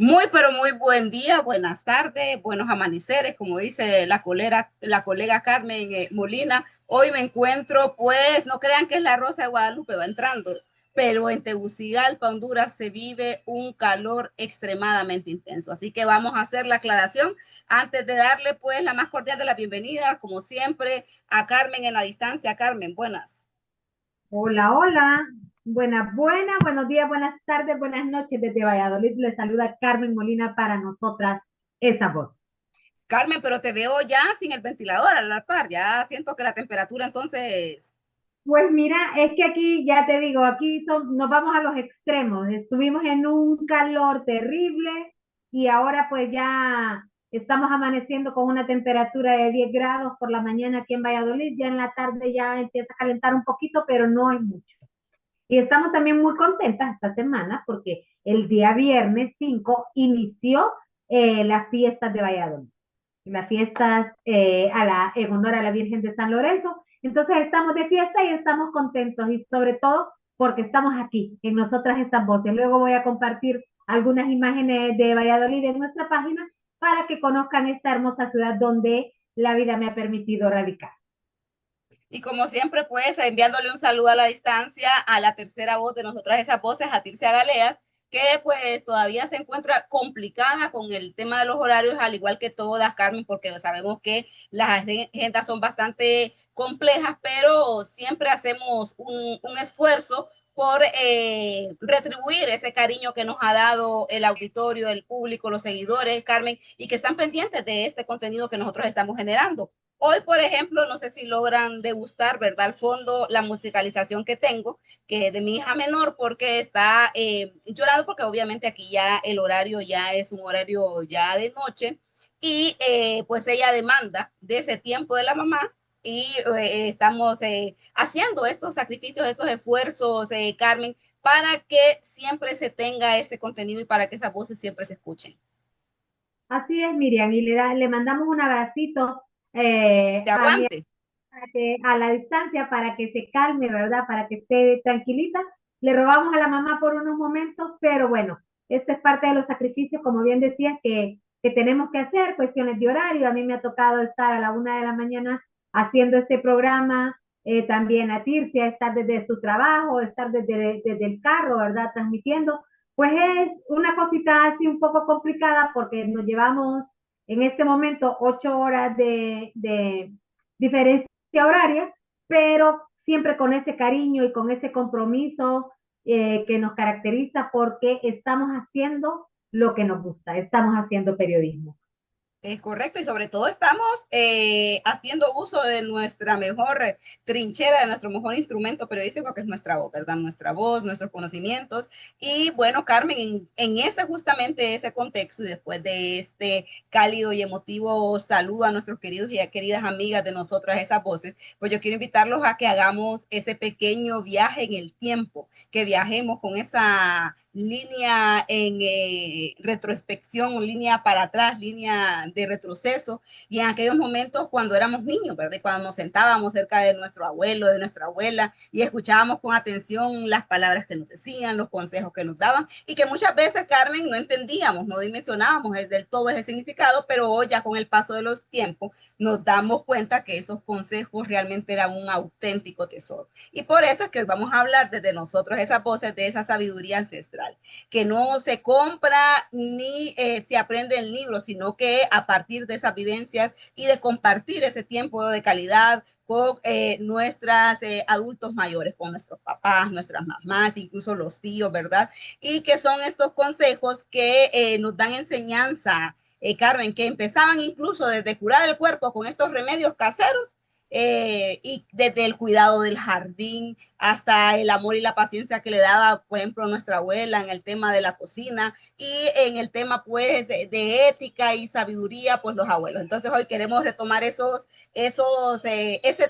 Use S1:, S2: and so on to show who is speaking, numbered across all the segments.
S1: Muy, pero muy buen día, buenas tardes, buenos amaneceres, como dice la colega Carmen Molina. Hoy me encuentro, pues, no crean que es la Rosa de Guadalupe, va entrando, pero en Tegucigalpa, Honduras, se vive un calor extremadamente intenso. Así que vamos a hacer la aclaración antes de darle, pues, la más cordial de la bienvenida, como siempre, a Carmen en la distancia. Carmen, buenas.
S2: Hola, hola. Buenos días, buenas tardes, buenas noches desde Valladolid. Les saluda Carmen Molina para nosotras, esa voz.
S1: Carmen, pero te veo ya sin el ventilador a la par, ya siento que la temperatura entonces.
S2: Pues mira, es que aquí, ya te digo, nos vamos a los extremos. Estuvimos en un calor terrible y ahora pues ya estamos amaneciendo con una temperatura de 10 grados por la mañana aquí en Valladolid. Ya en la tarde ya empieza a calentar un poquito, pero no es mucho. Y estamos también muy contentas esta semana porque el día viernes 5 inició las fiestas de Valladolid, las fiestas en honor a la Virgen de San Lorenzo. Entonces estamos de fiesta y estamos contentos y sobre todo porque estamos aquí, en nosotras esas voces. Luego voy a compartir algunas imágenes de Valladolid en nuestra página para que conozcan esta hermosa ciudad donde la vida me ha permitido radicar.
S1: Y como siempre, pues enviándole un saludo a la distancia a la tercera voz de nosotras esas voces, a Tircia Galeas, que pues todavía se encuentra complicada con el tema de los horarios, al igual que todas, Carmen, porque sabemos que las agendas son bastante complejas, pero siempre hacemos un esfuerzo por retribuir ese cariño que nos ha dado el auditorio, el público, los seguidores, Carmen, y que están pendientes de este contenido que nosotros estamos generando. Hoy, por ejemplo, no sé si logran degustar, ¿verdad? Al fondo, la musicalización que tengo, que es de mi hija menor, porque está llorando, porque obviamente aquí ya el horario ya es un horario ya de noche, y pues ella demanda de ese tiempo de la mamá, y estamos haciendo estos sacrificios, estos esfuerzos, Carmen, para que siempre se tenga ese contenido y para que esas voces siempre se escuchen.
S2: Así es, Miriam, y le mandamos un abracito
S1: Te
S2: a mi
S1: aguante.
S2: a la distancia para que se calme, ¿verdad? Para que esté tranquilita. Le robamos a la mamá por unos momentos, pero bueno, esta es parte de los sacrificios, como bien decías, que tenemos que hacer, cuestiones de horario. A mí me ha tocado estar a la 1 de la mañana haciendo este programa, también a Tircia, estar desde su trabajo, estar desde el carro, ¿verdad? Transmitiendo. Pues es una cosita así un poco complicada porque nos llevamos en este momento 8 horas de diferencia horaria, pero siempre con ese cariño y con ese compromiso que nos caracteriza porque estamos haciendo lo que nos gusta, estamos haciendo periodismo.
S1: Es correcto, y sobre todo estamos haciendo uso de nuestra mejor trinchera, de nuestro mejor instrumento periodístico, que es nuestra voz, ¿verdad? Nuestra voz, nuestros conocimientos. Y bueno, Carmen, en ese justamente ese contexto, y después de este cálido y emotivo saludo a nuestros queridos y a queridas amigas de nosotras, esas voces, pues yo quiero invitarlos a que hagamos ese pequeño viaje en el tiempo, que viajemos con esa línea en retrospección, línea para atrás, línea de retroceso, y en aquellos momentos cuando éramos niños, ¿verdad? Cuando nos sentábamos cerca de nuestro abuelo, de nuestra abuela, y escuchábamos con atención las palabras que nos decían, los consejos que nos daban, y que muchas veces, Carmen, no entendíamos, no dimensionábamos del todo ese significado, pero hoy ya con el paso de los tiempos nos damos cuenta que esos consejos realmente eran un auténtico tesoro. Y por eso es que hoy vamos a hablar desde nosotros esas voces de esa sabiduría ancestral, que no se compra ni se aprende en libros, sino que a partir de esas vivencias y de compartir ese tiempo de calidad con nuestras adultos mayores, con nuestros papás, nuestras mamás, incluso los tíos, ¿verdad? Y que son estos consejos que nos dan enseñanza, Carmen, que empezaban incluso desde curar el cuerpo con estos remedios caseros, y desde el cuidado del jardín hasta el amor y la paciencia que le daba, por ejemplo, nuestra abuela en el tema de la cocina y en el tema, pues, de ética y sabiduría, pues, los abuelos. Entonces, hoy queremos retomar ese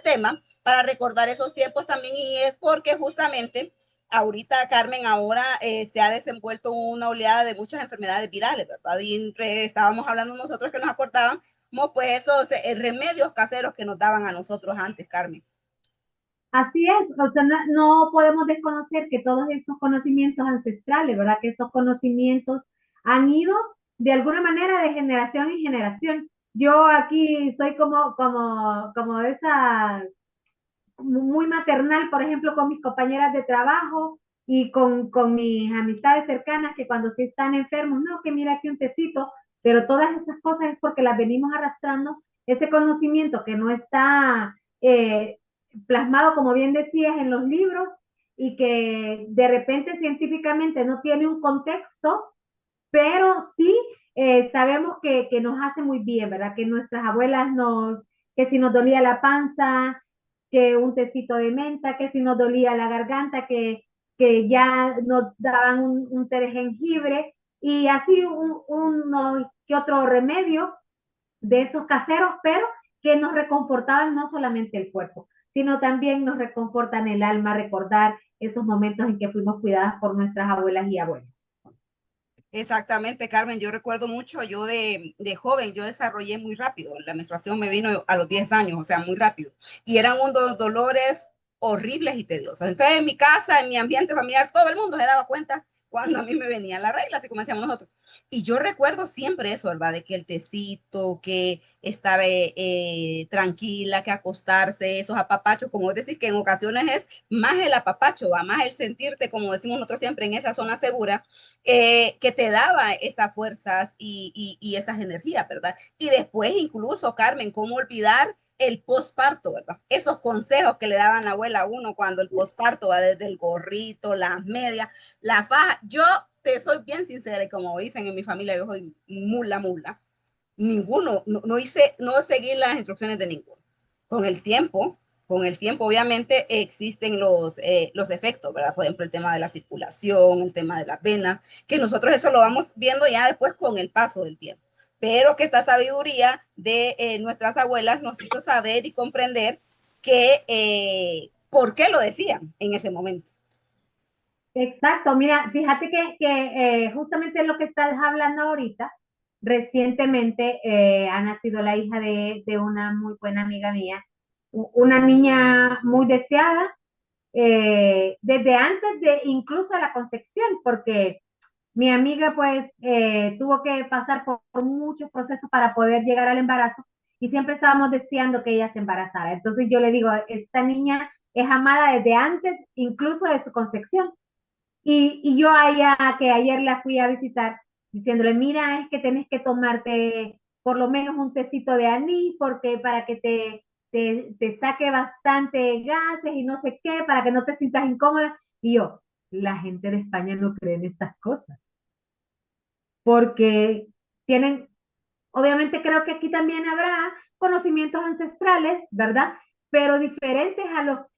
S1: tema para recordar esos tiempos también, y es porque justamente ahorita, Carmen, ahora se ha desenvuelto una oleada de muchas enfermedades virales, ¿verdad? Y estábamos hablando nosotros que nos acordaban, pues, esos remedios caseros que nos daban a nosotros antes, Carmen.
S2: Así es, o sea, no podemos desconocer que todos esos conocimientos ancestrales, ¿verdad? Que esos conocimientos han ido de alguna manera de generación en generación. Yo aquí soy como esa muy maternal, por ejemplo, con mis compañeras de trabajo y con mis amistades cercanas que cuando sí están enfermos, no, que mira aquí un tecito, pero todas esas cosas es porque las venimos arrastrando, ese conocimiento que no está plasmado, como bien decías, en los libros y que de repente científicamente no tiene un contexto, pero sí sabemos que nos hace muy bien, ¿verdad? Que nuestras abuelas que si nos dolía la panza, que un tecito de menta, que si nos dolía la garganta, que ya nos daban un té de jengibre y así uno que otro remedio de esos caseros, pero que nos reconfortaban no solamente el cuerpo, sino también nos reconfortan el alma, recordar esos momentos en que fuimos cuidadas por nuestras abuelas y abuelos.
S1: Exactamente, Carmen. Yo recuerdo mucho, yo de joven, yo desarrollé muy rápido. La menstruación me vino a los 10 años, o sea, muy rápido. Y eran unos dolores horribles y tediosos. Entonces, en mi casa, en mi ambiente familiar, todo el mundo se daba cuenta cuando a mí me venía la regla, así como decíamos nosotros. Y yo recuerdo siempre eso, ¿verdad? De que el tecito, que estar tranquila, que acostarse, esos apapachos, como decir que en ocasiones es más el apapacho, va más el sentirte, como decimos nosotros siempre, en esa zona segura, que te daba esas fuerzas y esas energías, ¿verdad? Y después incluso, Carmen, ¿cómo olvidar el posparto, ¿verdad? Esos consejos que le daban la abuela a uno cuando el posparto va desde el gorrito, las medias, la faja. Yo te soy bien sincera y como dicen en mi familia, yo soy mula, mula. Ninguno, no hice, no seguí las instrucciones de ninguno. Con el tiempo, con el tiempo obviamente existen los efectos, ¿verdad? Por ejemplo, el tema de la circulación, el tema de las venas, que nosotros eso lo vamos viendo ya después con el paso del tiempo. Pero que esta sabiduría de nuestras abuelas nos hizo saber y comprender que por qué lo decían en ese momento.
S2: Exacto, mira, fíjate que justamente lo que estás hablando ahorita, recientemente ha nacido la hija de una muy buena amiga mía, una niña muy deseada, desde antes de incluso la concepción, porque mi amiga pues tuvo que pasar por muchos procesos para poder llegar al embarazo y siempre estábamos deseando que ella se embarazara. Entonces yo le digo, esta niña es amada desde antes incluso de su concepción. Y yo allá, que ayer la fui a visitar, diciéndole, mira, es que tenés que tomarte por lo menos un tecito de anís, porque para que te saque bastante gases y no sé qué, para que no te sientas incómoda. Y yo, la gente de España no cree en estas cosas, porque tienen, obviamente creo que aquí también habrá conocimientos ancestrales, ¿verdad? Pero diferentes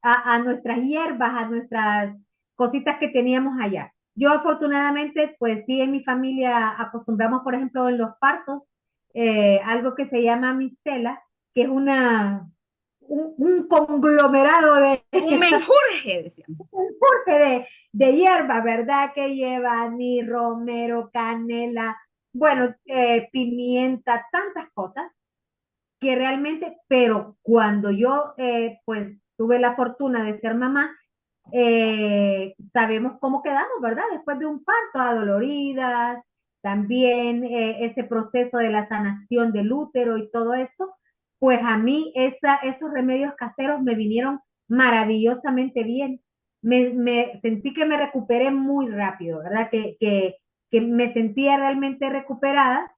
S2: a nuestras hierbas, a nuestras cositas que teníamos allá. Yo afortunadamente, pues sí, en mi familia acostumbramos, por ejemplo, en los partos, algo que se llama mistela, que es un conglomerado de,
S1: Un menjurje, decían.
S2: un porte de hierba, ¿verdad? Que lleva ni romero, canela, bueno, pimienta, tantas cosas que realmente, pero cuando yo pues tuve la fortuna de ser mamá, sabemos cómo quedamos, ¿verdad? Después de un parto, adoloridas, también ese proceso de la sanación del útero y todo esto, pues a mí esos remedios caseros me vinieron maravillosamente bien. Me sentí que me recuperé muy rápido, ¿verdad? Que me sentía realmente recuperada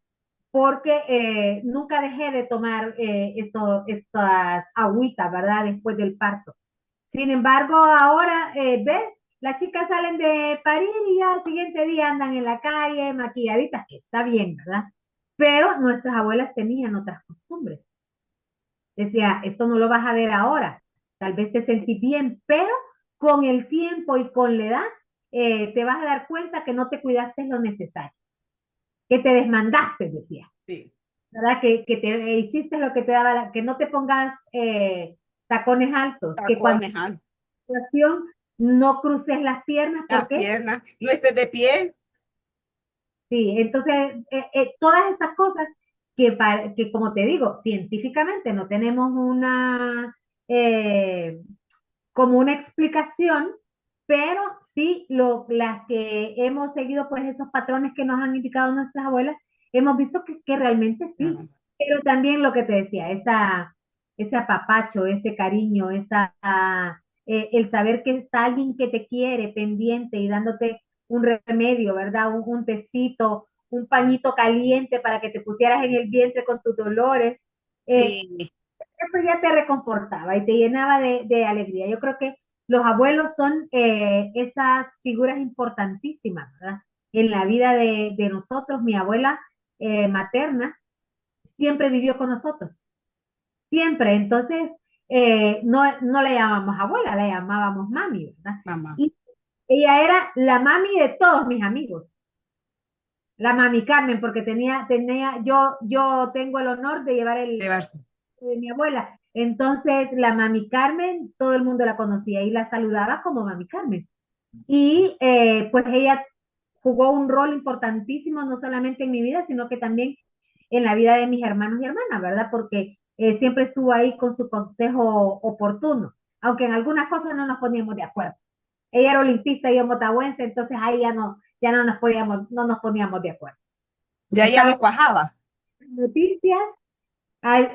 S2: porque nunca dejé de tomar estas agüitas, ¿verdad? Después del parto. Sin embargo, ahora, ¿ves? Las chicas salen de parir y ya al siguiente día andan en la calle maquilladitas, que está bien, ¿verdad? Pero nuestras abuelas tenían otras costumbres. Decía, esto no lo vas a ver ahora, tal vez te sentís bien, pero con el tiempo y con la edad te vas a dar cuenta que no te cuidaste lo necesario, que te desmandaste, decía.
S1: Sí,
S2: ¿Verdad? Que te hiciste lo que te daba, que no te pongas tacones altos, que cuando
S1: tacones,
S2: la situación no cruces las piernas, ¿por
S1: las
S2: qué?
S1: piernas, no estés de pie.
S2: Sí, entonces todas esas cosas que como te digo, científicamente no tenemos una, como una explicación, pero sí, las que hemos seguido, pues esos patrones que nos han indicado nuestras abuelas, hemos visto que realmente sí, pero también lo que te decía, ese apapacho, ese cariño, el saber que está alguien que te quiere pendiente y dándote un remedio, ¿verdad? Un tecito, un pañito caliente para que te pusieras en el vientre con tus dolores. eh,
S1: Sí,
S2: Eso ya te reconfortaba y te llenaba de alegría. Yo creo que los abuelos son esas figuras importantísimas, ¿verdad? En la vida de nosotros. Mi abuela materna siempre vivió con nosotros, siempre. Entonces, no la llamábamos abuela, la llamábamos mami, ¿verdad?
S1: mamá.
S2: Y ella era la mami de todos mis amigos, la mami Carmen, porque yo tengo el honor de llevar
S1: Llevarse.
S2: de mi abuela. Entonces, la mami Carmen, todo el mundo la conocía y la saludaba como mami Carmen. Y pues ella jugó un rol importantísimo, no solamente en mi vida, sino que también en la vida de mis hermanos y hermanas, ¿verdad? Porque siempre estuvo ahí con su consejo oportuno, aunque en algunas cosas no nos poníamos de acuerdo. Ella era olimpista y yo motahuense, entonces ahí ya no nos poníamos de acuerdo.
S1: Ya
S2: Estaba
S1: no cuajaba.
S2: en noticias. Ay,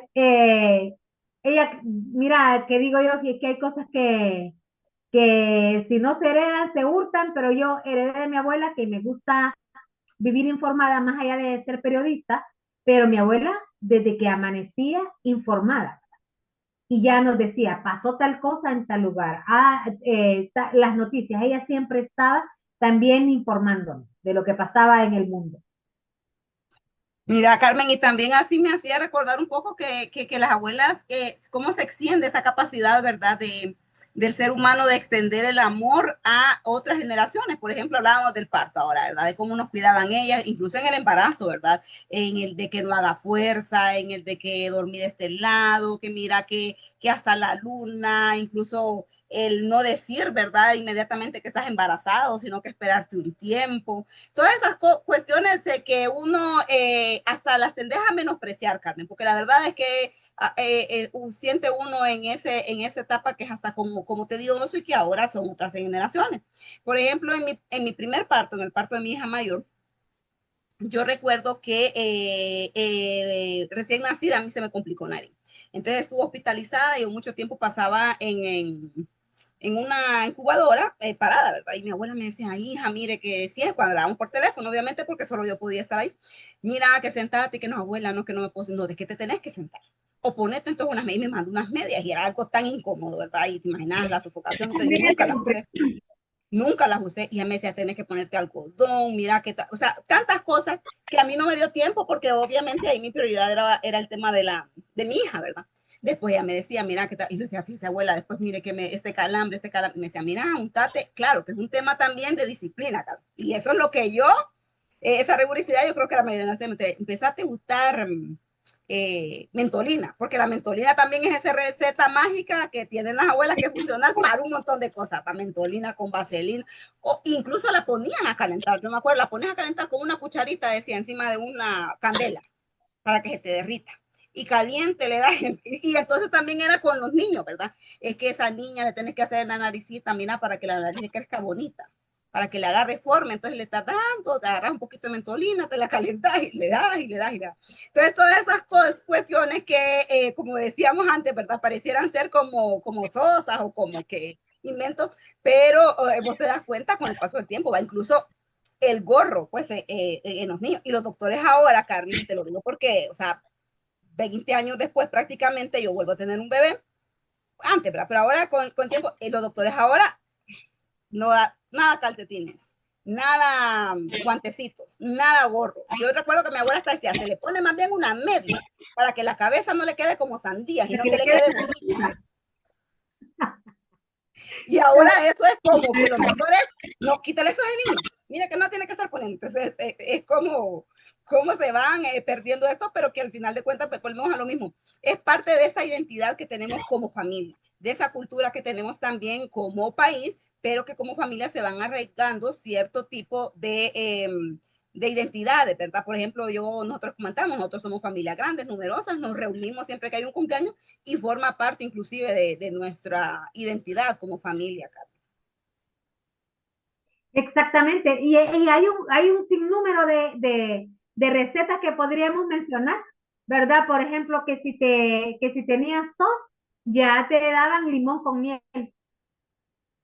S2: ella, mira, que digo yo que hay cosas que si no se heredan, se hurtan, pero yo heredé de mi abuela que me gusta vivir informada más allá de ser periodista, pero mi abuela, desde que amanecía, informada. Y ya nos decía, pasó tal cosa en tal lugar. Las noticias, ella siempre estaba también informándonos de lo que pasaba en el mundo.
S1: Mira, Carmen, y también así me hacía recordar un poco que las abuelas, cómo se extiende esa capacidad, ¿verdad?, del ser humano de extender el amor a otras generaciones. Por ejemplo, hablábamos del parto ahora, ¿verdad?, de cómo nos cuidaban ellas, incluso en el embarazo, ¿verdad?, en el de que no haga fuerza, en el de que dormir de este lado, que mira que hasta la luna, incluso el no decir, ¿verdad?, inmediatamente que estás embarazado, sino que esperarte un tiempo. Todas esas cuestiones de que uno hasta las tendeja a menospreciar, Carmen, porque la verdad es que siente uno en esa etapa que es hasta como te digo, no soy que ahora son otras generaciones. Por ejemplo, en mi primer parto, en el parto de mi hija mayor, yo recuerdo que recién nacida a mí se me complicó nariz. Entonces estuvo hospitalizada y yo mucho tiempo pasaba en una incubadora parada, ¿verdad? Y mi abuela me decía, hija, mire que sí, cuando hablábamos por teléfono, obviamente, porque solo yo podía estar ahí. Mira, que sentate, que no, abuela, no, que no me puedo, no, de que te tenés que sentar. O ponete entonces unas medias, y me mandó unas medias y era algo tan incómodo, ¿verdad? Y te imaginas la sofocación, entonces yo nunca las usé. Nunca las usé y ella me decía, tenés que ponerte algodón, mira que, o sea, tantas cosas que a mí no me dio tiempo porque obviamente ahí mi prioridad era el tema de mi hija, ¿verdad? Después ella me decía, mira, que y yo decía, fíjese, abuela, después mire que este calambre, y me decía, mira, untate, claro, que es un tema también de disciplina, claro. Y eso es lo que yo, esa rigurosidad, yo creo que la mayoría de las empezaste a gustar mentolina, porque la mentolina también es esa receta mágica que tienen las abuelas que funciona para un montón de cosas, para mentolina con vaselina, o incluso la ponían a calentar, yo me acuerdo, la ponías a calentar con una cucharita, decía, encima de una candela, para que se te derrita. Y caliente le das, y entonces también era con los niños, ¿verdad? Es que esa niña le tienes que hacer la naricita, mira, para que la nariz le crezca bonita, para que le agarre forma, entonces le estás dando, te agarras un poquito de mentolina, te la calentas y le das y le das y le das. Entonces todas esas cuestiones que, como decíamos antes, ¿verdad? Parecieran ser como sosas o como que inventos, pero vos te das cuenta con el paso del tiempo, va incluso el gorro, pues, en los niños. Y los doctores ahora, Carmen, te lo digo porque, o sea, 20 años después prácticamente yo vuelvo a tener un bebé, antes, ¿verdad? Pero ahora con tiempo, los doctores ahora no da nada calcetines, nada guantecitos, nada gorro. Yo recuerdo que mi abuela hasta decía, se le pone más bien una media para que la cabeza no le quede como sandía, sino que le quede bonita. Y ahora eso es como que los doctores, no, quítale eso al niño. Mira que no tiene que estar poniendo. Entonces, es como cómo se van perdiendo esto, pero que al final de cuentas pues, volvemos a lo mismo. Es parte de esa identidad que tenemos como familia, de esa cultura que tenemos también como país, pero que como familia se van arraigando cierto tipo de identidades, ¿verdad? Por ejemplo, nosotros comentamos, nosotros somos familias grandes, numerosas, nos reunimos siempre que hay un cumpleaños y forma parte inclusive de nuestra identidad como familia, Carmen.
S2: Exactamente, y hay un sinnúmero de recetas que podríamos mencionar, ¿verdad? Por ejemplo, que si tenías tos, ya te daban limón con miel,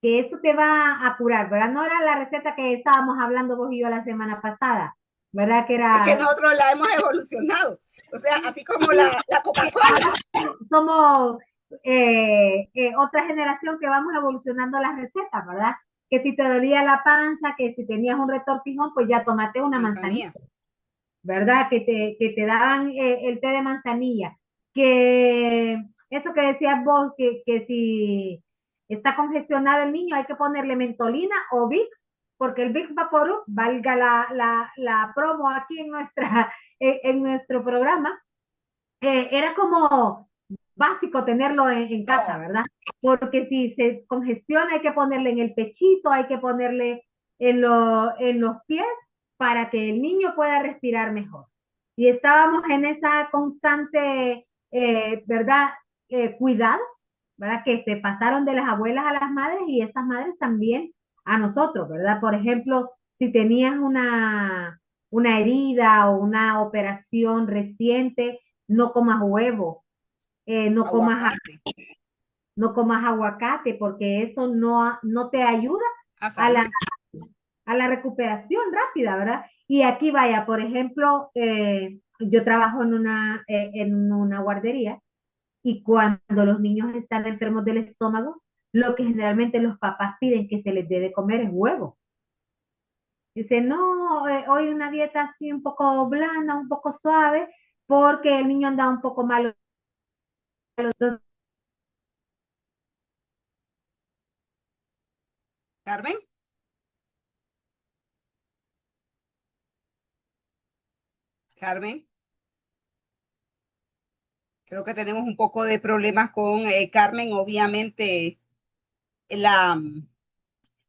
S2: que eso te va a curar, ¿verdad? No era la receta que estábamos hablando vos y yo la semana pasada, ¿verdad? Que
S1: Es que
S2: era,
S1: nosotros la hemos evolucionado. O sea, así como la Coca-Cola.
S2: somos otra generación que vamos evolucionando las recetas, ¿verdad? Que si te dolía la panza, que si tenías un retortijón, pues ya tomate una manzanilla,
S1: Manzanilla.
S2: ¿verdad? Que te daban el té de manzanilla, que eso que decías vos, que si está congestionado el niño hay que ponerle mentolina o Vicks, porque el Vicks Vaporub, valga la promo aquí en, en nuestro programa, era como básico tenerlo en casa,
S1: Oh,
S2: ¿verdad? Porque si se congestiona hay que ponerle en el pechito, hay que ponerle en los pies para que el niño pueda respirar mejor. Y estábamos en esa constante, ¿verdad? Cuidados, ¿verdad? Que se pasaron de las abuelas a las madres y esas madres también a nosotros, ¿verdad? Por ejemplo, si tenías una herida o una operación reciente, no comas huevo, eh, no comas,
S1: aguacate.
S2: no comas aguacate, porque eso no te ayuda
S1: A
S2: a
S1: sanar.
S2: a la recuperación rápida, ¿verdad? Y aquí vaya, por ejemplo, yo trabajo en una guardería y cuando los niños están enfermos del estómago, lo que generalmente los papás piden que se les dé de comer es huevo. Dice, no, hoy una dieta así un poco blanda, un poco suave, porque el niño anda un poco malo. Entonces,
S1: Carmen, Carmen, creo que tenemos un poco de problemas con Carmen. Obviamente, la,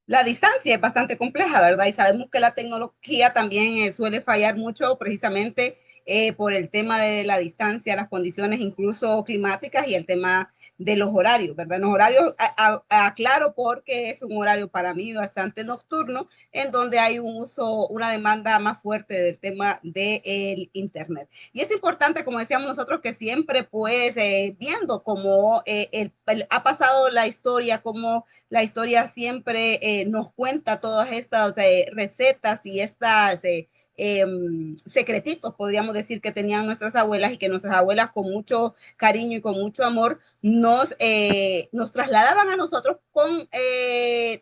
S1: la distancia es bastante compleja, ¿verdad? Y sabemos que la tecnología también suele fallar mucho precisamente por el tema de la distancia, las condiciones incluso climáticas y el tema de los horarios, ¿verdad? Los horarios, aclaro porque es un horario para mí bastante nocturno, en donde hay un uso, una demanda más fuerte del tema del Internet. Y es importante, como decíamos nosotros, que siempre pues viendo cómo ha pasado la historia, cómo la historia siempre nos cuenta todas estas recetas y estas secretitos, podríamos decir, que tenían nuestras abuelas y que nuestras abuelas con mucho cariño y con mucho amor nos trasladaban a nosotros con,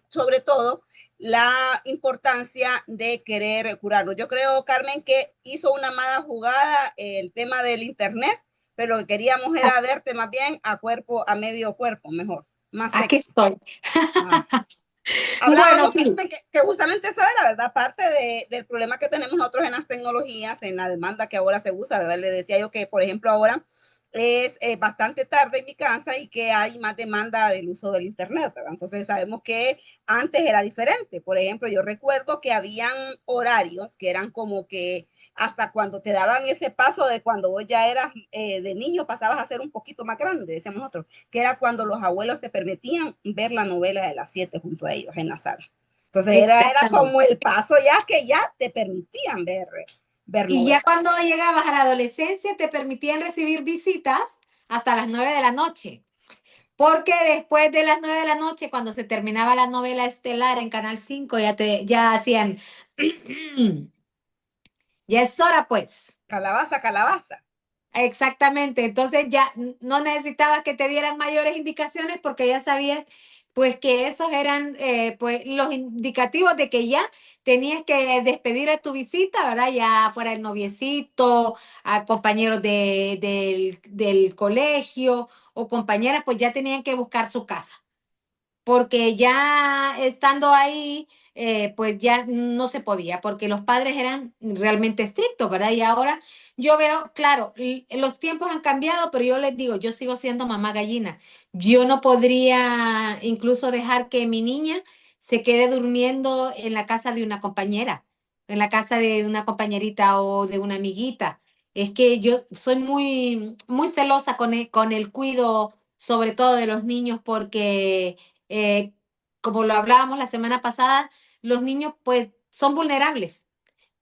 S1: sobre todo, la importancia de querer curarnos. Yo creo, Carmen, que hizo una mala jugada el tema del Internet, pero lo que queríamos era verte más bien a cuerpo, a medio cuerpo, mejor, más
S3: Aquí
S1: sexy.
S3: estoy.
S1: Ajá.
S3: Bueno,
S1: Hablábamos,
S3: sí.
S1: que justamente esa era, ¿verdad? Parte del problema que tenemos nosotros en las tecnologías, en la demanda que ahora se usa, ¿verdad? Le decía yo que, por ejemplo, ahora es bastante tarde en mi casa y que hay más demanda del uso del Internet, ¿verdad? Entonces sabemos que antes era diferente. Por ejemplo, yo recuerdo que habían horarios que eran como que hasta cuando te daban ese paso de cuando vos ya eras de niño pasabas a ser un poquito más grande, decíamos nosotros, que era cuando los abuelos te permitían ver la novela de las 7 junto a ellos en la sala. Entonces era
S3: Exactamente.
S1: como el paso ya que ya te permitían ver
S3: Y ya
S1: novela.
S3: cuando llegabas a la adolescencia te permitían recibir visitas hasta las 9 de la noche. Porque después de las 9 de la noche, cuando se terminaba la novela estelar en Canal 5 ya hacían, ya es hora pues.
S1: Calabaza, calabaza.
S3: Exactamente, entonces ya no necesitabas que te dieran mayores indicaciones porque ya sabías pues que esos eran pues los indicativos de que ya tenías que despedir a tu visita, ¿verdad? Ya fuera el noviecito, a compañeros del colegio o compañeras, pues ya tenían que buscar su casa porque ya estando ahí, pues ya no se podía, porque los padres eran realmente estrictos, ¿verdad? Y ahora yo veo, claro, los tiempos han cambiado, pero yo les digo, yo sigo siendo mamá gallina. Yo no podría incluso dejar que mi niña se quede durmiendo en la casa de una compañera, en la casa de una compañerita o de una amiguita. Es que yo soy muy celosa con el cuido, sobre todo de los niños, porque eh, como lo hablábamos la semana pasada, los niños pues son vulnerables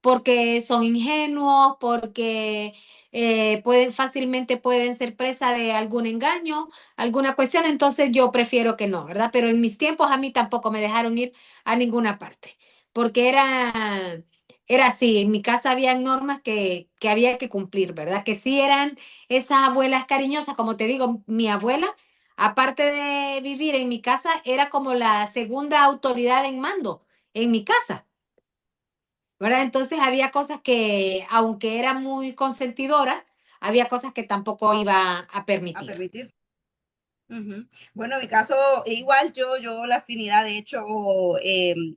S3: porque son ingenuos, porque fácilmente pueden ser presa de algún engaño, alguna cuestión, entonces yo prefiero que no, ¿verdad? Pero en mis tiempos a mí tampoco me dejaron ir a ninguna parte, porque era así, en mi casa había normas que había que cumplir, ¿verdad? Que sí eran esas abuelas cariñosas, como te digo, mi abuela, aparte de vivir en mi casa, era como la segunda autoridad en mando en mi casa. ¿Verdad? Entonces había cosas que, aunque era muy consentidora, había cosas que tampoco iba a
S1: A
S3: permitir.
S1: permitir. Ujú. Bueno, en mi caso, igual yo la afinidad, de hecho,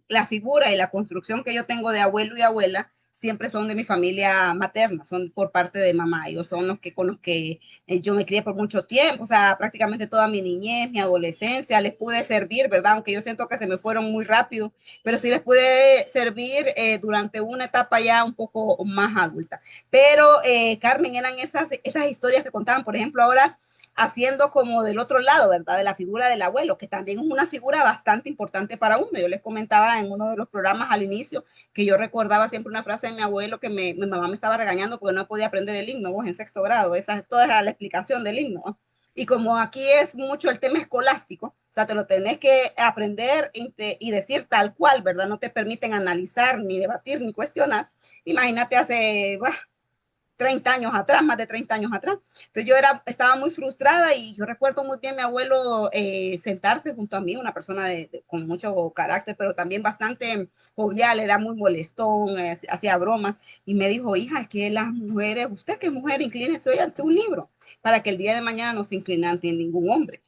S1: la figura y la construcción que yo tengo de abuelo y abuela siempre son de mi familia materna, son por parte de mamá. Ellos son los que con los que yo me crié por mucho tiempo, o sea, prácticamente toda mi niñez, mi adolescencia, les pude servir, ¿verdad? Aunque yo siento que se me fueron muy rápido, pero sí les pude servir durante una etapa ya un poco más adulta. Pero, Carmen, eran esas historias que contaban, por ejemplo, ahora haciendo como del otro lado, ¿verdad? De la figura del abuelo, que también es una figura bastante importante para uno. Yo les comentaba en uno de los programas al inicio que yo recordaba siempre una frase de mi abuelo que mi mamá me estaba regañando porque no podía aprender el himno, vos en sexto grado, esa es toda la explicación del himno, ¿no? Y como aquí es mucho el tema escolástico, o sea, te lo tenés que aprender y decir tal cual, ¿verdad? No te permiten analizar, ni debatir, ni cuestionar. Imagínate hace, bah, 30 años atrás, más de 30 años atrás. Entonces estaba muy frustrada y yo recuerdo muy bien mi abuelo sentarse junto a mí, una persona con mucho carácter, pero también bastante jovial, era muy molestón, hacía bromas y me dijo, hija, es que las mujeres, usted que es mujer, inclínese hoy ante un libro para que el día de mañana no se incline ante ningún hombre.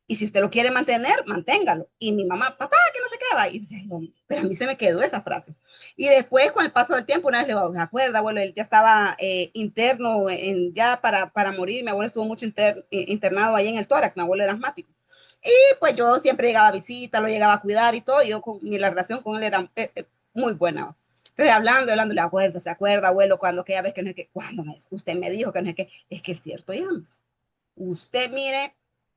S1: Y si usted lo quiere mantener, manténgalo. Y mi mamá, papá, que no se queda. Y decía, pero a mí se me quedó esa frase. Y después, con el paso del tiempo, una vez le digo, ¿se acuerda, abuelo? Él ya estaba interno, ya para morir. Mi abuelo estuvo mucho internado ahí en el tórax. Mi abuelo era asmático. Y pues yo siempre llegaba a visita, lo llegaba a cuidar y todo. Y la relación con él era muy buena. Entonces, hablando, le acuerdo, ¿se acuerda, abuelo? Cuando aquella vez que no es que, cuando usted me dijo que no es que, es que es cierto, digamos. Usted mire,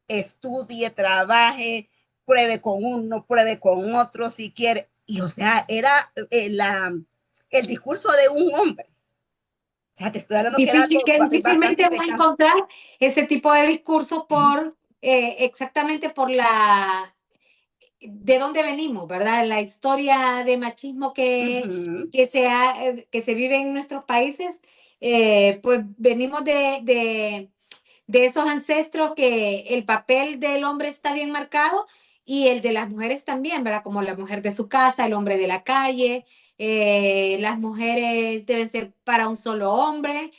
S1: estudie, trabaje, pruebe con uno, pruebe con otro si quiere. Y o sea, era el discurso de un hombre. O sea, te estoy hablando que era
S3: Difícil,
S1: algo
S3: que
S1: bastante
S3: difícilmente vas a
S1: impecable.
S3: encontrar ese tipo de discursos
S1: Sí.
S3: por exactamente por de dónde venimos, ¿verdad? La historia de machismo
S1: Ujú.
S3: que se vive en nuestros países, pues venimos de esos ancestros que el papel del hombre está bien marcado y el de las mujeres también, ¿verdad? Como la mujer de su casa, el hombre de la calle, las mujeres deben ser para un solo hombre.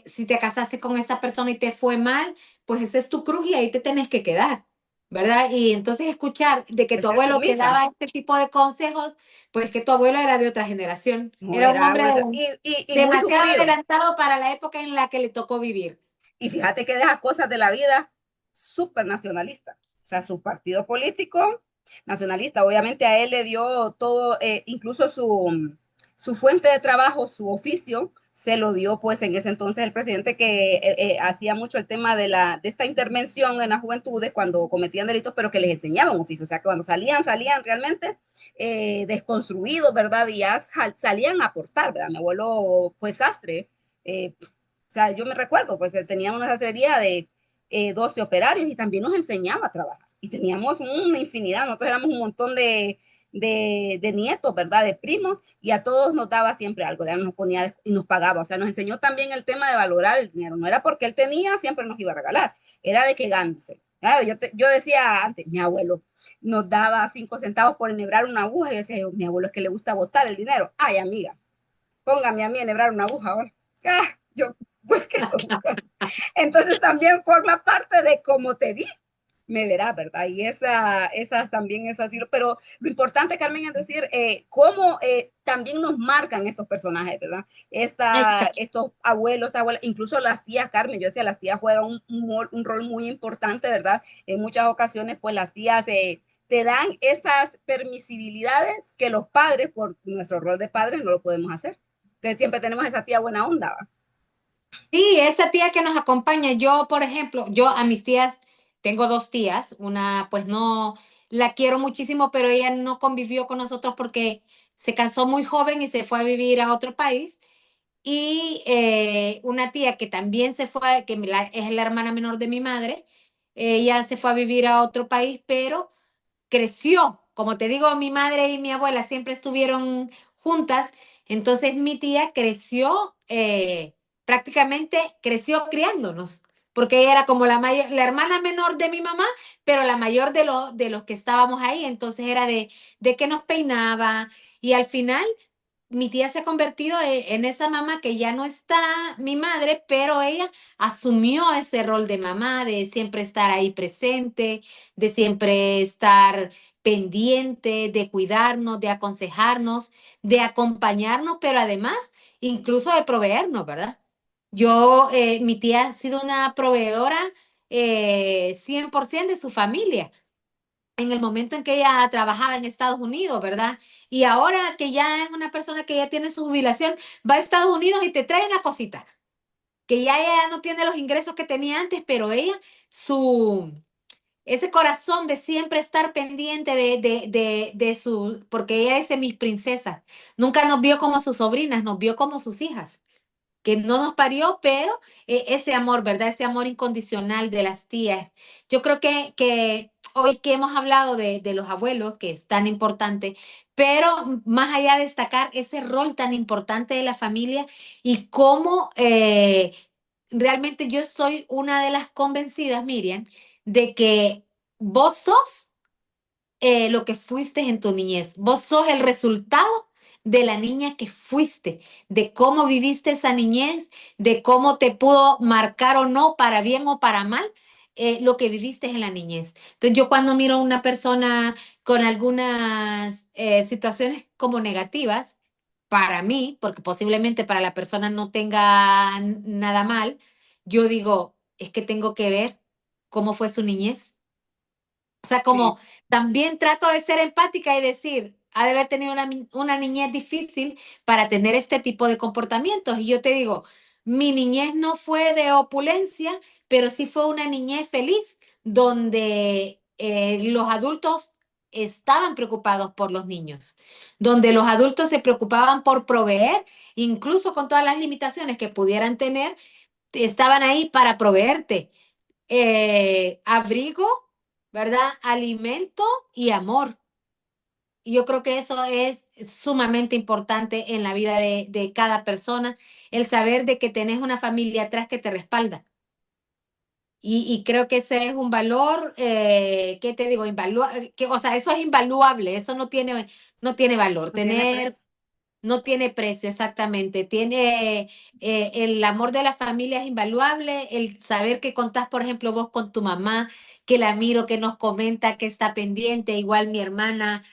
S3: Si te casaste con esa persona y te fue mal, pues ese es tu cruz y ahí te tenés que quedar, ¿verdad? Y entonces escuchar de que
S1: El
S3: tu
S1: ser
S3: abuelo te
S1: sumisa.
S3: daba este tipo de consejos, pues que tu abuelo era de otra generación,
S1: No
S3: era un
S1: era
S3: hombre
S1: bueno. Y muy
S3: demasiado
S1: sufrido.
S3: adelantado para la época en la que le tocó vivir.
S1: Y fíjate que deja cosas de la vida súper nacionalista. O sea, su partido político nacionalista, obviamente a él le dio todo, incluso su fuente de trabajo, su oficio, se lo dio pues en ese entonces el presidente que hacía mucho el tema de esta intervención en las juventudes cuando cometían delitos, pero que les enseñaba un oficio. O sea, que cuando salían realmente desconstruidos, ¿verdad? Y ya salían a aportar, ¿verdad? Mi abuelo fue sastre, o sea, yo me recuerdo, pues teníamos una sastrería de 12 operarios y también nos enseñaba a trabajar. Y teníamos una infinidad, nosotros éramos un montón de nietos, ¿verdad? De primos, y a todos nos daba siempre algo, ya nos ponía y nos pagaba. O sea, nos enseñó también el tema de valorar el dinero. No era porque él tenía, siempre nos iba a regalar, era de que gánese. Claro, yo decía antes, mi abuelo nos daba 5 centavos por enhebrar una aguja, y decía yo, mi abuelo es que le gusta botar el dinero. Ay, amiga, póngame a mí a enhebrar una aguja ahora. Yo, pues que eso. Entonces también forma parte de cómo te vi, me verás, ¿verdad? Y esas también es así. Pero lo importante, Carmen, es decir, cómo también nos marcan estos personajes, ¿verdad?
S3: Exacto.
S1: Estos abuelos, esta abuela, incluso las tías, Carmen, yo decía, las tías fueron un rol muy importante, ¿verdad? En muchas ocasiones, pues las tías te dan esas permisibilidades que los padres, por nuestro rol de padres, no lo podemos hacer. Entonces siempre tenemos esa tía buena onda, ¿va?
S3: Sí, esa tía que nos acompaña, yo, por ejemplo, yo a mis tías, tengo dos tías, una pues no, la quiero muchísimo, pero ella no convivió con nosotros porque se casó muy joven y se fue a vivir a otro país. Y una tía que también se fue, es la hermana menor de mi madre, ella se fue a vivir a otro país, pero creció. Como te digo, mi madre y mi abuela siempre estuvieron juntas, entonces mi tía creció, prácticamente creció criándonos, porque ella era como la hermana menor de mi mamá, pero la mayor de los que estábamos ahí, entonces era de que nos peinaba y al final mi tía se ha convertido en esa mamá que ya no está mi madre, pero ella asumió ese rol de mamá, de siempre estar ahí presente, de siempre estar pendiente, de cuidarnos, de aconsejarnos, de acompañarnos, pero además incluso de proveernos, ¿verdad? Mi tía ha sido una proveedora 100% de su familia en el momento en que ella trabajaba en Estados Unidos, ¿verdad? Y ahora que ya es una persona que ya tiene su jubilación, va a Estados Unidos y te trae una cosita, que ya ella no tiene los ingresos que tenía antes, pero ella, su, ese corazón de siempre estar pendiente porque ella es de mis princesas, nunca nos vio como sus sobrinas, nos vio como sus hijas que no nos parió, pero ese amor, ¿verdad? Ese amor incondicional de las tías. Yo creo que hoy que hemos hablado de los abuelos, que es tan importante, pero más allá de destacar ese rol tan importante de la familia y cómo realmente yo soy una de las convencidas, Miriam, de que vos sos lo que fuiste en tu niñez. Vos sos el resultado de la niña que fuiste, de cómo viviste esa niñez, de cómo te pudo marcar o no, para bien o para mal, lo que viviste en la niñez. Entonces yo cuando miro a una persona con algunas situaciones como negativas, para mí, porque posiblemente para la persona no tenga nada mal, yo digo, es que tengo que ver cómo fue su niñez, o sea,
S1: Sí.
S3: como también trato de ser empática y decir, ha de haber tenido una niñez difícil para tener este tipo de comportamientos. Y yo te digo, mi niñez no fue de opulencia, pero sí fue una niñez feliz, donde los adultos estaban preocupados por los niños, donde los adultos se preocupaban por proveer, incluso con todas las limitaciones que pudieran tener, estaban ahí para proveerte abrigo, ¿verdad? Alimento y amor. Y yo creo que eso es sumamente importante en la vida de cada persona, el saber de que tenés una familia atrás que te respalda. Y creo que ese es un valor, ¿qué te digo? O sea, eso es invaluable, eso no tiene valor.
S1: No tiene
S3: Tener
S1: precio.
S3: no tiene precio, exactamente. Tiene el amor de la familia es invaluable, el saber que contás, por ejemplo, vos con tu mamá, que la miro, que nos comenta, que está pendiente, igual mi hermana,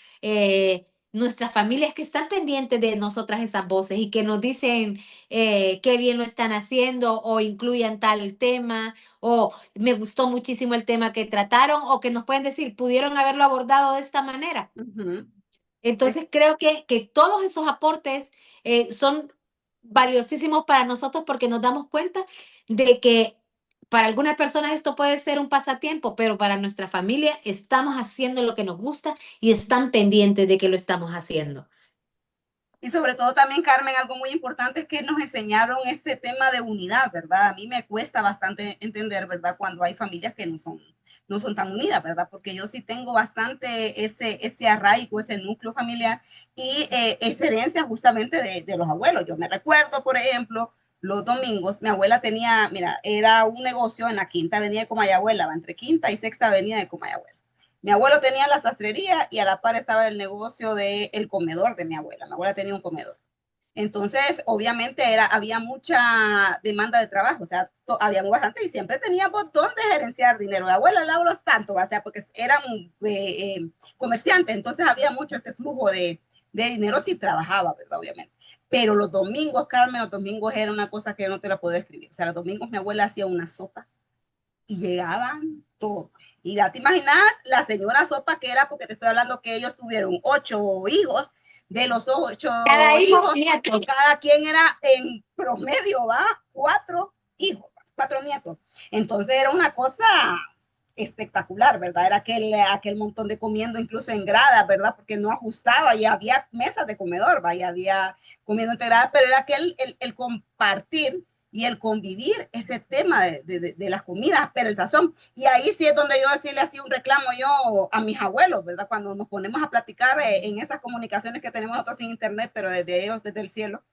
S3: nuestras familias que están pendientes de nosotras esas voces y que nos dicen qué bien lo están haciendo o incluyan tal tema o me gustó muchísimo el tema que trataron o que nos pueden decir, pudieron haberlo abordado de esta manera.
S1: Ujú. Es,
S3: Entonces creo que todos esos aportes son valiosísimos para nosotros porque nos damos cuenta de que para algunas personas esto puede ser un pasatiempo, pero para nuestra familia estamos haciendo lo que nos gusta y están pendientes de que lo estamos haciendo.
S1: y sobre todo también, Carmen, algo muy importante es que nos enseñaron ese tema de unidad, ¿verdad? A mí me cuesta bastante entender, ¿verdad? Cuando hay familias que no son tan unidas, ¿verdad? Porque yo sí tengo bastante ese arraigo, ese núcleo familiar y esa herencia justamente de los abuelos. Yo me recuerdo, por ejemplo, los domingos, mi abuela tenía, mira, era un negocio en la Quinta Avenida de Comayagüela, entre Quinta y Sexta Avenida de Comayagüela. Mi abuelo tenía la sastrería y a la par estaba el negocio del comedor de mi abuela. Mi abuela tenía un comedor. Entonces, obviamente había mucha demanda de trabajo, o sea, había bastante y siempre teníamos dónde gerenciar dinero. Mi abuela le habló tanto, o sea, porque eran comerciantes, entonces había mucho este flujo de dinero si trabajaba, ¿verdad? Obviamente. Pero los domingos, Carmen, los domingos era una cosa que yo no te la puedo describir. O sea, los domingos mi abuela hacía una sopa y llegaban todos. Y ya te imaginas la señora sopa que era, porque te estoy hablando que ellos tuvieron 8 hijos, de los 8
S3: Cada hijo,
S1: hijos,
S3: nieto.
S1: cada quien era en promedio, ¿va? 4 hijos, 4 nietos. Entonces era una cosa espectacular, ¿verdad? Era aquel montón de comiendo incluso en gradas, ¿verdad? Porque no ajustaba y había mesas de comedor, ¿va? Y había comiendo integrada, pero era el compartir y el convivir ese tema de las comidas, pero el sazón. Y ahí sí es donde yo sí le hacía un reclamo yo a mis abuelos, ¿verdad? Cuando nos ponemos a platicar en esas comunicaciones que tenemos nosotros sin internet, pero desde ellos, desde el cielo,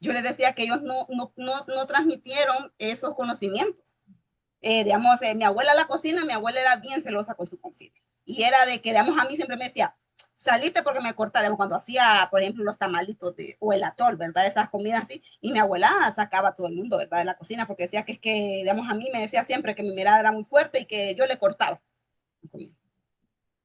S1: yo les decía que ellos no transmitieron esos conocimientos. Digamos, mi abuela a la cocina, mi abuela era bien celosa con su cocina. Y era de que, digamos, a mí siempre me decía, saliste porque me corta, digamos, cuando hacía, por ejemplo, los tamalitos o el atol, ¿verdad? Esas comidas así. Y mi abuela sacaba a todo el mundo, ¿verdad? De la cocina, porque decía que es que, digamos, a mí me decía siempre que mi mirada era muy fuerte y que yo le cortaba.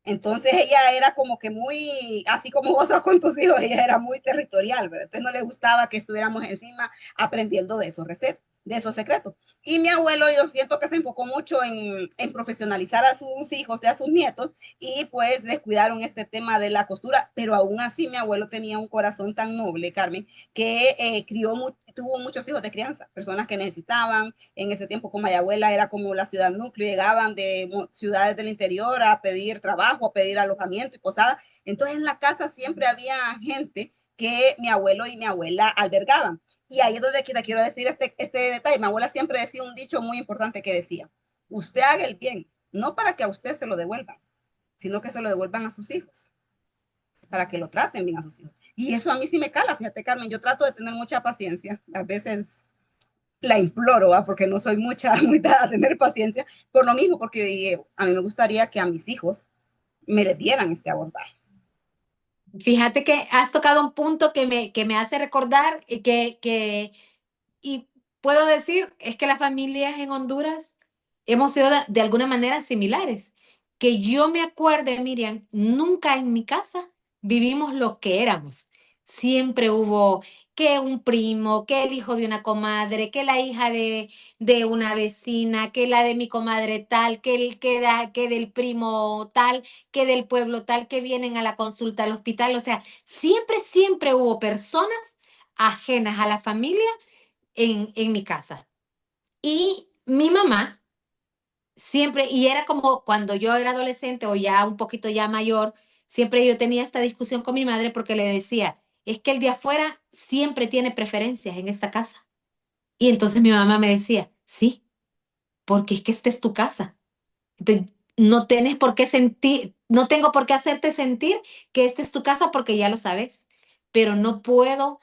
S1: Entonces ella era como que muy, así como vos sos con tus hijos, ella era muy territorial, ¿verdad? Entonces no le gustaba que estuviéramos encima aprendiendo de esos recetas, de esos secretos. Y mi abuelo, yo siento que se enfocó mucho en profesionalizar a sus hijos y a sus nietos y pues descuidaron este tema de la costura, pero aún así mi abuelo tenía un corazón tan noble, Carmen, que tuvo muchos hijos de crianza, personas que necesitaban. En ese tiempo, como mi abuela era como la ciudad núcleo, llegaban de ciudades del interior a pedir trabajo, a pedir alojamiento y posadas. Entonces en la casa siempre había gente que mi abuelo y mi abuela albergaban. Y ahí es donde te quiero decir este detalle. Mi abuela siempre decía un dicho muy importante que decía, usted haga el bien, no para que a usted se lo devuelvan, sino que se lo devuelvan a sus hijos, para que lo traten bien a sus hijos. Y eso a mí sí me cala, fíjate, Carmen, yo trato de tener mucha paciencia. A veces la imploro, ¿va? Porque no soy muy dada a tener paciencia, por lo mismo, porque a mí me gustaría que a mis hijos me les dieran este abordaje.
S3: Fíjate que has tocado un punto que me hace recordar y y puedo decir, es que las familias en Honduras hemos sido de alguna manera similares. Que yo me acuerde, Miriam, nunca en mi casa vivimos lo que éramos. Siempre hubo que un primo, que el hijo de una comadre, que la hija de una vecina, que la de mi comadre tal, que del primo tal, que del pueblo tal, que vienen a la consulta al hospital. O sea, siempre hubo personas ajenas a la familia en mi casa. Y mi mamá siempre, y era como cuando yo era adolescente o ya un poquito ya mayor, siempre yo tenía esta discusión con mi madre porque le decía, es que el de afuera siempre tiene preferencias en esta casa. Y entonces mi mamá me decía, sí, porque es que esta es tu casa. Entonces, no tienes por qué sentir, no tengo por qué hacerte sentir que esta es tu casa porque ya lo sabes, pero no puedo,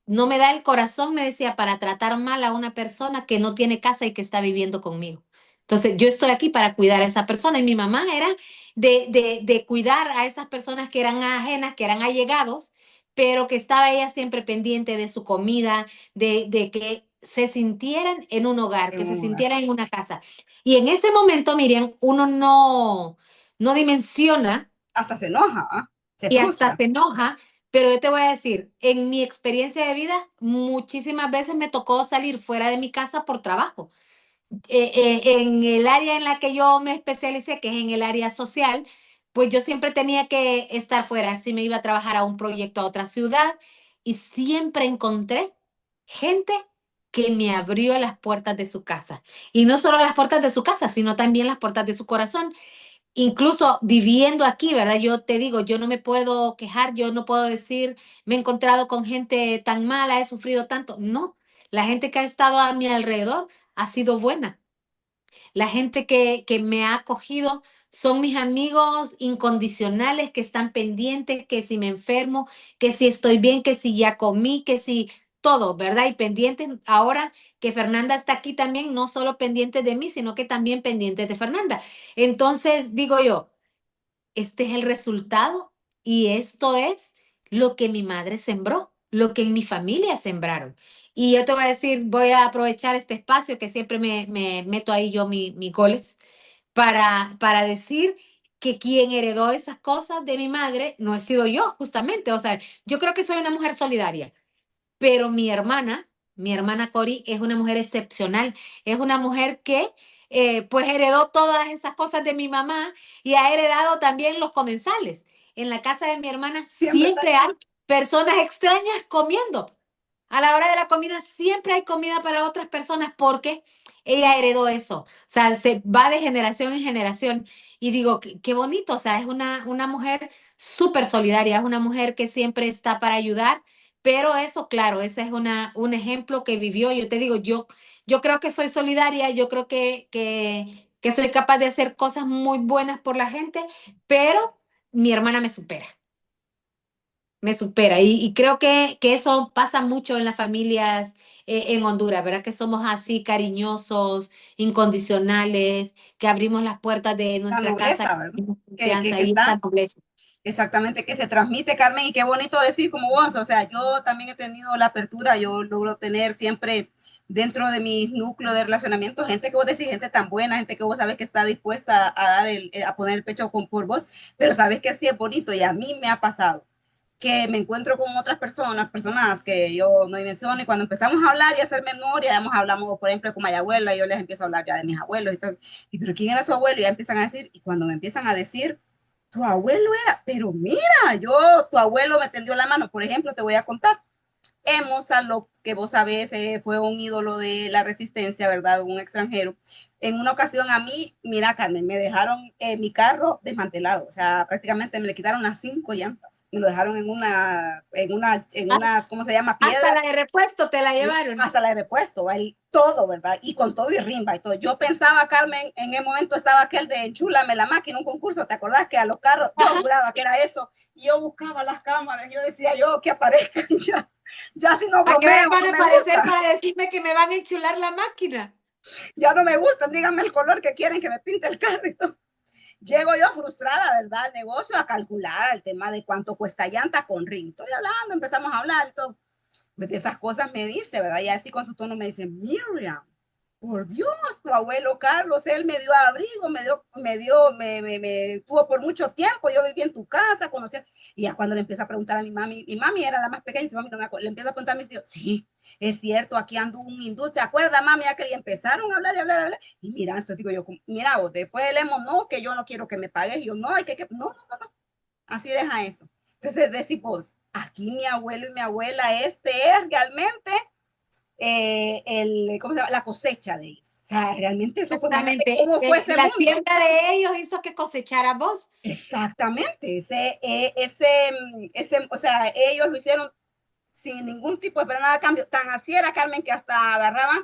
S3: no me da el corazón, me decía, para tratar mal a una persona que no tiene casa y que está viviendo conmigo. Entonces, yo estoy aquí para cuidar a esa persona y mi mamá era de cuidar a esas personas que eran ajenas, que eran allegados, pero que estaba ella siempre pendiente de su comida, de que se sintieran en un hogar, que se sintieran en una casa. Y en ese momento, Miriam, uno no dimensiona
S1: Hasta se enoja, ¿eh? Se
S3: y hasta
S1: frustra.
S3: se enoja, pero yo te voy a decir, en mi experiencia de vida, muchísimas veces me tocó salir fuera de mi casa por trabajo. En el área en la que yo me especialicé, que es en el área social, pues yo siempre tenía que estar fuera, si me iba a trabajar a un proyecto a otra ciudad, y siempre encontré gente que me abrió las puertas de su casa. Y no solo las puertas de su casa, sino también las puertas de su corazón. Incluso viviendo aquí, ¿verdad? Yo te digo, yo no me puedo quejar, yo no puedo decir, me he encontrado con gente tan mala, he sufrido tanto. No, la gente que ha estado a mi alrededor ha sido buena. La gente que me ha acogido son mis amigos incondicionales que están pendientes, que si me enfermo, que si estoy bien, que si ya comí, que si todo, ¿verdad? Y pendientes, ahora que Fernanda está aquí también, no solo pendientes de mí, sino que también pendientes de Fernanda. Entonces, digo yo, este es el resultado y esto es lo que mi madre sembró, lo que en mi familia sembraron. Y yo te voy a decir, voy a aprovechar este espacio que siempre me meto ahí yo mis goles para decir que quien heredó esas cosas de mi madre no he sido yo, justamente. O sea, yo creo que soy una mujer solidaria, pero mi hermana Cori, es una mujer excepcional, es una mujer que pues heredó todas esas cosas de mi mamá y ha heredado también los comensales. En la casa de mi hermana
S1: Siempre está
S3: siempre hay personas extrañas comiendo. a la hora de la comida siempre hay comida para otras personas porque ella heredó eso. O sea, se va de generación en generación. Y digo, qué bonito, o sea, es una mujer súper solidaria, es una mujer que siempre está para ayudar, pero eso, claro, ese es un ejemplo que vivió. Yo te digo, yo creo que soy solidaria, yo creo que soy capaz de hacer cosas muy buenas por la gente, pero mi hermana me supera. Me supera. Y creo que eso pasa mucho en las familias en Honduras, ¿verdad? Que somos así cariñosos, incondicionales, que abrimos las puertas de
S1: La
S3: nuestra casa
S1: nobleza,
S3: con
S1: ¿verdad?
S3: confianza
S1: Que
S3: y esta
S1: está
S3: nobleza.
S1: exactamente, que se transmite, Carmen, y qué bonito decir como vos, o sea, yo también he tenido la apertura, yo logro tener siempre dentro de mi núcleo de relacionamiento gente que vos decís, gente tan buena, gente que vos sabes que está dispuesta a dar a poner el pecho por vos, pero sabes que sí es bonito y a mí me ha pasado que me encuentro con otras personas que yo no menciono, y cuando empezamos a hablar y a hacer memoria, digamos, hablamos, por ejemplo, con mi abuela, yo les empiezo a hablar ya de mis abuelos, y todo, y pero ¿quién era su abuelo? Y ya empiezan a decir, y cuando me empiezan a decir, tu abuelo era, pero mira, tu abuelo me tendió la mano, por ejemplo, te voy a contar. A lo que vos sabés, fue un ídolo de la resistencia, ¿verdad? Un extranjero. En una ocasión a mí, mira, Carmen, me dejaron mi carro desmantelado, o sea, prácticamente me le quitaron las 5 llantas, me lo dejaron en
S3: Ah,
S1: unas, ¿cómo se llama?
S3: hasta
S1: Piedras,
S3: la de repuesto te la llevaron.
S1: hasta la de repuesto, todo, ¿verdad? Y con todo y rimba y todo. Yo pensaba, Carmen, en el momento estaba aquel de Enchúlame la máquina, un concurso, ¿te acordás que a los carros, yo
S3: Ajá.
S1: juraba que era eso, y yo buscaba las cámaras, yo decía yo que aparezcan ya, ya si no
S3: ¿A qué horas
S1: bromeo,
S3: van
S1: no
S3: a
S1: me
S3: aparecer
S1: gusta,
S3: para decirme que me van a enchular la máquina?
S1: ya no me gustan, díganme el color que quieren que me pinte el carro y todo. Llego yo frustrada, ¿verdad? Al negocio a calcular el tema de cuánto cuesta llanta con ring. Estoy hablando, empezamos a hablar y todo. Pues de esas cosas me dice, ¿verdad? Y así con su tono me dice, Miriam, por Dios, tu abuelo Carlos, él me dio abrigo, me tuvo por mucho tiempo, yo viví en tu casa, conocía, y ya cuando le empieza a preguntar a mi mami era la más pequeña, mi mami no me acuerdo, le empieza a preguntar a mis hijos, sí, es cierto, aquí ando un hindú, ¿se acuerda, mami? Ya que le empezaron a hablar y hablar, y hablar, y mira, entonces digo yo, mira vos, después el emo, no, que yo no quiero que me pagues, y yo, no, no, así deja eso. Entonces decimos, aquí mi abuelo y mi abuela, este es realmente ¿cómo se llama? La cosecha de ellos. O sea, realmente eso fue, imagínate
S3: Exactamente.
S1: cómo fue ese
S3: La
S1: mundo.
S3: siembra de ellos hizo que cosechara vos.
S1: Exactamente, o sea, ellos lo hicieron sin ningún tipo de nada de cambio. Tan así era, Carmen, que hasta agarraban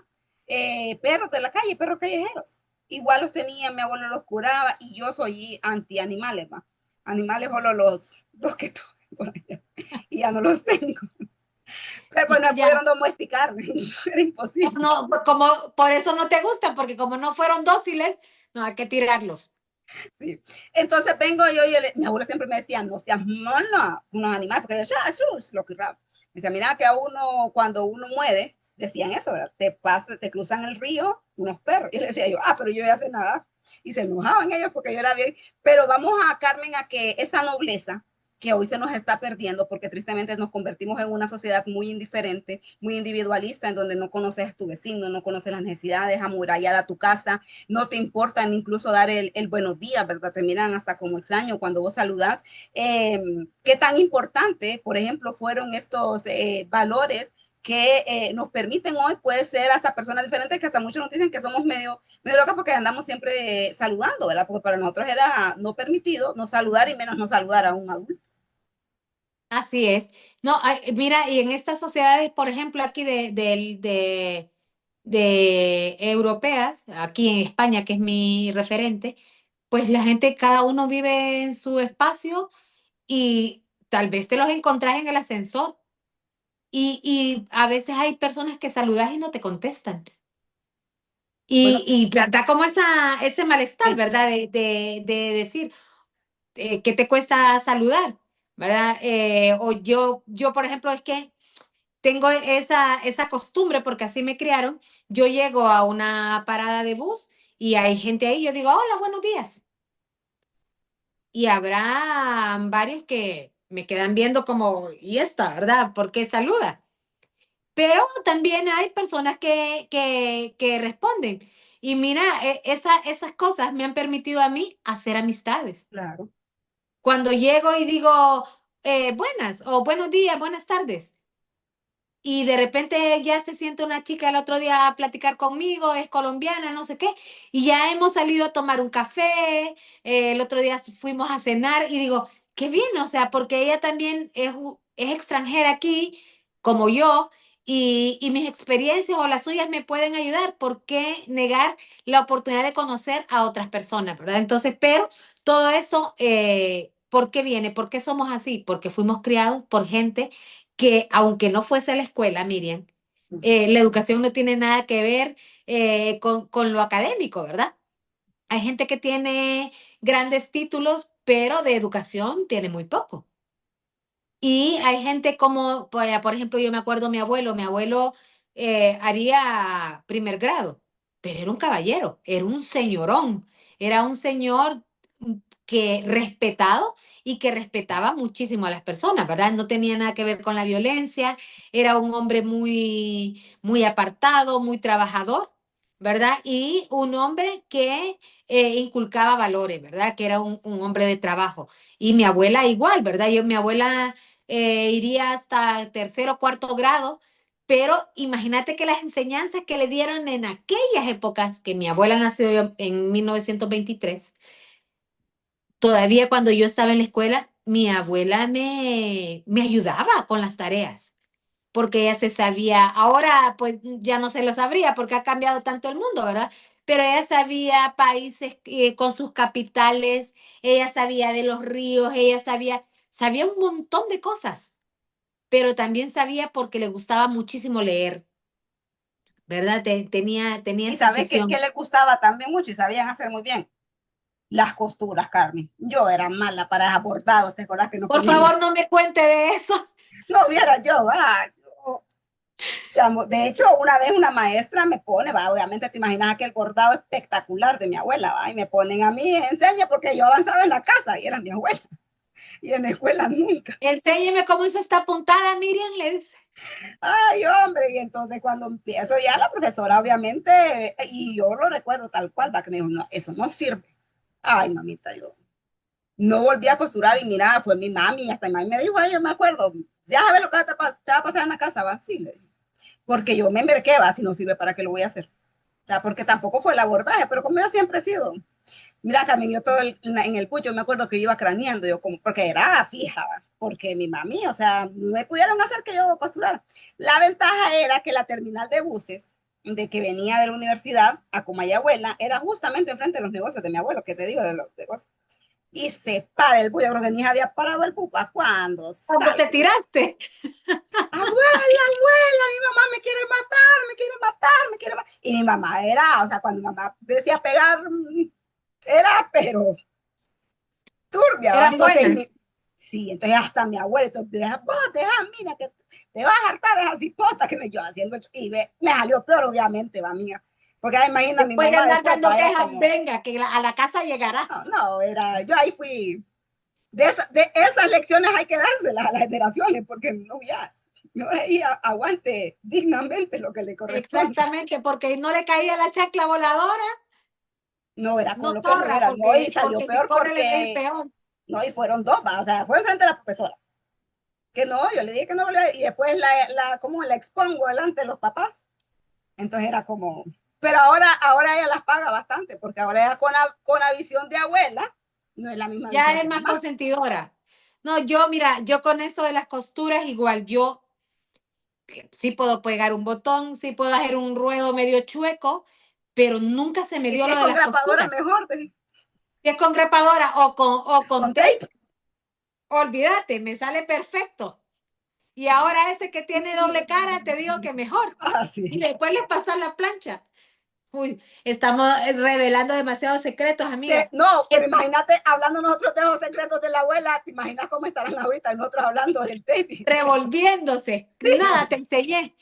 S1: perros de la calle, perros callejeros. Igual los tenía, mi abuelo los curaba y yo soy anti animales, ¿va? Animales solo los dos que tuve por allá y ya no los tengo. Pero pues no
S3: Ya,
S1: pudieron domesticar, era imposible.
S3: no, como por eso no te gustan, porque como no fueron dóciles, no hay que tirarlos.
S1: Sí. Entonces vengo yo y mi abuelo siempre me decía, no seas mala con los animales, porque yo, ya, Jesús, lo que raro. Me decía, mira que a uno, cuando uno muere, decían eso, ¿verdad? Te cruzan el río unos perros. Y le decía yo, pero yo ya sé nada. Y se enojaban ellos porque yo era bien. Pero vamos a, Carmen, a que esa nobleza que hoy se nos está perdiendo, porque tristemente nos convertimos en una sociedad muy indiferente, muy individualista, en donde no conoces a tu vecino, no conoces las necesidades, amurallada tu casa, no te importan incluso dar el buenos días, ¿verdad? Te miran hasta como extraño cuando vos saludás. ¿Qué tan importante, por ejemplo, fueron estos valores que nos permiten hoy, puede ser hasta personas diferentes, que hasta muchos nos dicen que somos medio locas porque andamos siempre saludando, ¿verdad? Porque para nosotros era no permitido no saludar y menos no saludar a un adulto.
S3: Así es. No, mira, y en estas sociedades, por ejemplo, aquí de europeas, aquí en España, que es mi referente, pues la gente, cada uno vive en su espacio y tal vez te los encontrás en el ascensor. Y a veces hay personas que saludas y no te contestan.
S1: Bueno,
S3: Y da como ese malestar,
S1: es,
S3: ¿verdad? De decir, ¿qué te cuesta saludar? ¿Verdad? O yo, por ejemplo, es que tengo esa costumbre, porque así me criaron. Yo llego a una parada de bus y hay gente ahí, yo digo, hola, buenos días. Y habrá varios que me quedan viendo como, ¿y esta, verdad? ¿Por qué saluda? Pero también hay personas que responden. Y mira, esas cosas me han permitido a mí hacer amistades.
S1: claro.
S3: Cuando llego y digo buenas o buenos días, buenas tardes. y de repente ya se siente una chica el otro día a platicar conmigo, es colombiana, no sé qué, y ya hemos salido a tomar un café, el otro día fuimos a cenar y digo, qué bien, o sea, porque ella también es extranjera aquí, como yo, y mis experiencias o las suyas me pueden ayudar. ¿Por qué negar la oportunidad de conocer a otras personas, verdad? Entonces, pero todo eso, ¿por qué viene? ¿Por qué somos así? Porque fuimos criados por gente que, aunque no fuese la escuela, Miriam, la educación no tiene nada que ver con lo académico, ¿verdad? Hay gente que tiene grandes títulos, pero de educación tiene muy poco. Y hay gente como, pues, por ejemplo, yo me acuerdo mi abuelo haría primer grado, pero era un caballero, era un señorón, era un señor que respetado y que respetaba muchísimo a las personas, ¿verdad? No tenía nada que ver con la violencia, era un hombre muy, muy apartado, muy trabajador, ¿verdad? Y un hombre que inculcaba valores, ¿verdad? Que era un hombre de trabajo. Y mi abuela igual, ¿verdad? Mi abuela iría hasta tercero o cuarto grado, pero imagínate que las enseñanzas que le dieron en aquellas épocas, que mi abuela nació en 1923, todavía cuando yo estaba en la escuela, mi abuela me ayudaba con las tareas, porque ella se sabía, ahora pues ya no se lo sabría porque ha cambiado tanto el mundo, ¿verdad? Pero ella sabía países con sus capitales, ella sabía de los ríos, sabía un montón de cosas, pero también sabía porque le gustaba muchísimo leer, ¿verdad? Tenía
S1: Y
S3: esa
S1: sabes
S3: afición.
S1: que le gustaba también mucho y sabían hacer muy bien las costuras, Carmen. Yo era mala para bordados, ¿te acuerdas que nos
S3: Por
S1: ponían?
S3: favor, no me cuente de eso.
S1: No hubiera yo, chamo. De hecho, una vez una maestra me pone, va, obviamente te imaginas aquel bordado espectacular de mi abuela, va, y me ponen a mí, enseña, porque yo avanzaba en la casa y era mi abuela, y en la escuela nunca.
S3: Enséñeme cómo hizo esta puntada, Miriam, le dice.
S1: Ay, hombre, y entonces cuando empiezo ya la profesora, obviamente, y yo lo recuerdo tal cual, va, que me dijo, no, eso no sirve. Ay, mamita, yo no volví a costurar y mira, fue mi mami, hasta mi mami me dijo, ay, yo me acuerdo, ya sabes lo que te va a pasar en la casa, va, sí, le dije, porque yo me enmerqué, va, si no sirve, ¿para qué lo voy a hacer? O sea, porque tampoco fue el abordaje, pero como yo siempre he sido, mira, Carmen, yo todo en el pucho me acuerdo que yo iba craneando, yo como, porque era fija, ¿va? Porque mi mami, o sea, no me pudieron hacer que yo costurara. La ventaja era que la terminal de buses, de que venía de la universidad a Comayagüela, era justamente enfrente de los negocios de mi abuelo, que te digo, de los negocios. Y se para el bus, yo creo que ni había parado el bus, cuando
S3: Cuando te
S1: salgo.
S3: tiraste.
S1: Abuela, abuela, mi mamá me quiere matar, me quiere matar, me quiere matar. Y mi mamá era, o sea, cuando mi mamá decía pegar, era, pero turbia, ¿va?
S3: Eran
S1: Entonces,
S3: buenas.
S1: sí, entonces hasta mi abuelo, vos deja, mira, que te vas a hartar esa cipota que me yo haciendo, y me salió peor, obviamente, va mía, porque imagina mi
S3: Después de
S1: mamá
S3: andar
S1: después,
S3: dando
S1: va, era
S3: quejas,
S1: como,
S3: venga, que a la casa llegará.
S1: no, no, era, yo ahí fui, de esas lecciones hay que dárselas a las generaciones, porque no, ya, no ahí aguante dignamente lo que le corresponde.
S3: Exactamente, porque no le caía la chancla voladora,
S1: No era con
S3: no
S1: lo que no
S3: torra,
S1: era, no, y salió
S3: porque si
S1: peor
S3: corre el
S1: porque,
S3: peón.
S1: no, y fueron dos, va, o sea, fue enfrente de la profesora. Que no, yo le dije que no volvía, y después como la expongo delante de los papás. Entonces era como, pero ahora ella las paga bastante, porque ahora ella con la visión de abuela, no es la misma visión
S3: Ya es
S1: de
S3: más
S1: mamá.
S3: consentidora. No, yo, mira, yo con eso de las costuras, igual, yo sí puedo pegar un botón, sí puedo hacer un ruedo medio chueco, pero nunca se me
S1: Y
S3: dio
S1: si
S3: lo
S1: es
S3: de
S1: con
S3: las
S1: grapadora,
S3: costuras.
S1: mejor,
S3: Si es con grapadora o con
S1: con
S3: tape,
S1: tape.
S3: olvídate, me sale perfecto. Y ahora ese que tiene doble cara, te digo que mejor.
S1: Ah,
S3: Y
S1: sí.
S3: después le pasas la plancha. Uy, estamos revelando demasiados secretos, amiga.
S1: No, pero
S3: Eh,
S1: imagínate hablando nosotros de los secretos de la abuela, te imaginas cómo estarán ahorita nosotros hablando del tape.
S3: Revolviéndose. Nada, te enseñé.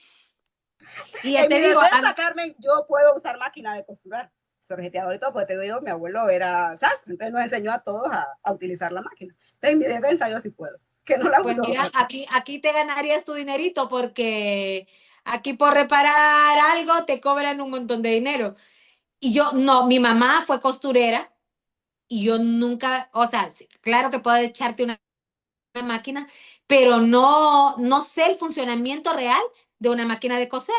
S3: Y ya
S1: En
S3: te
S1: mi
S3: digo,
S1: defensa, Carmen, yo puedo usar máquina de costurar, sorjeteador y todo, porque te digo, mi abuelo era sastre, entonces nos enseñó a todos a utilizar la máquina. Entonces, en mi defensa, yo sí puedo, que no la
S3: pues
S1: uso.
S3: mira, aquí te ganarías tu dinerito porque aquí por reparar algo te cobran un montón de dinero. Y yo, no, mi mamá fue costurera y yo nunca, o sea, sí, claro que puedo echarte una máquina, pero no sé el funcionamiento real de una máquina de coser.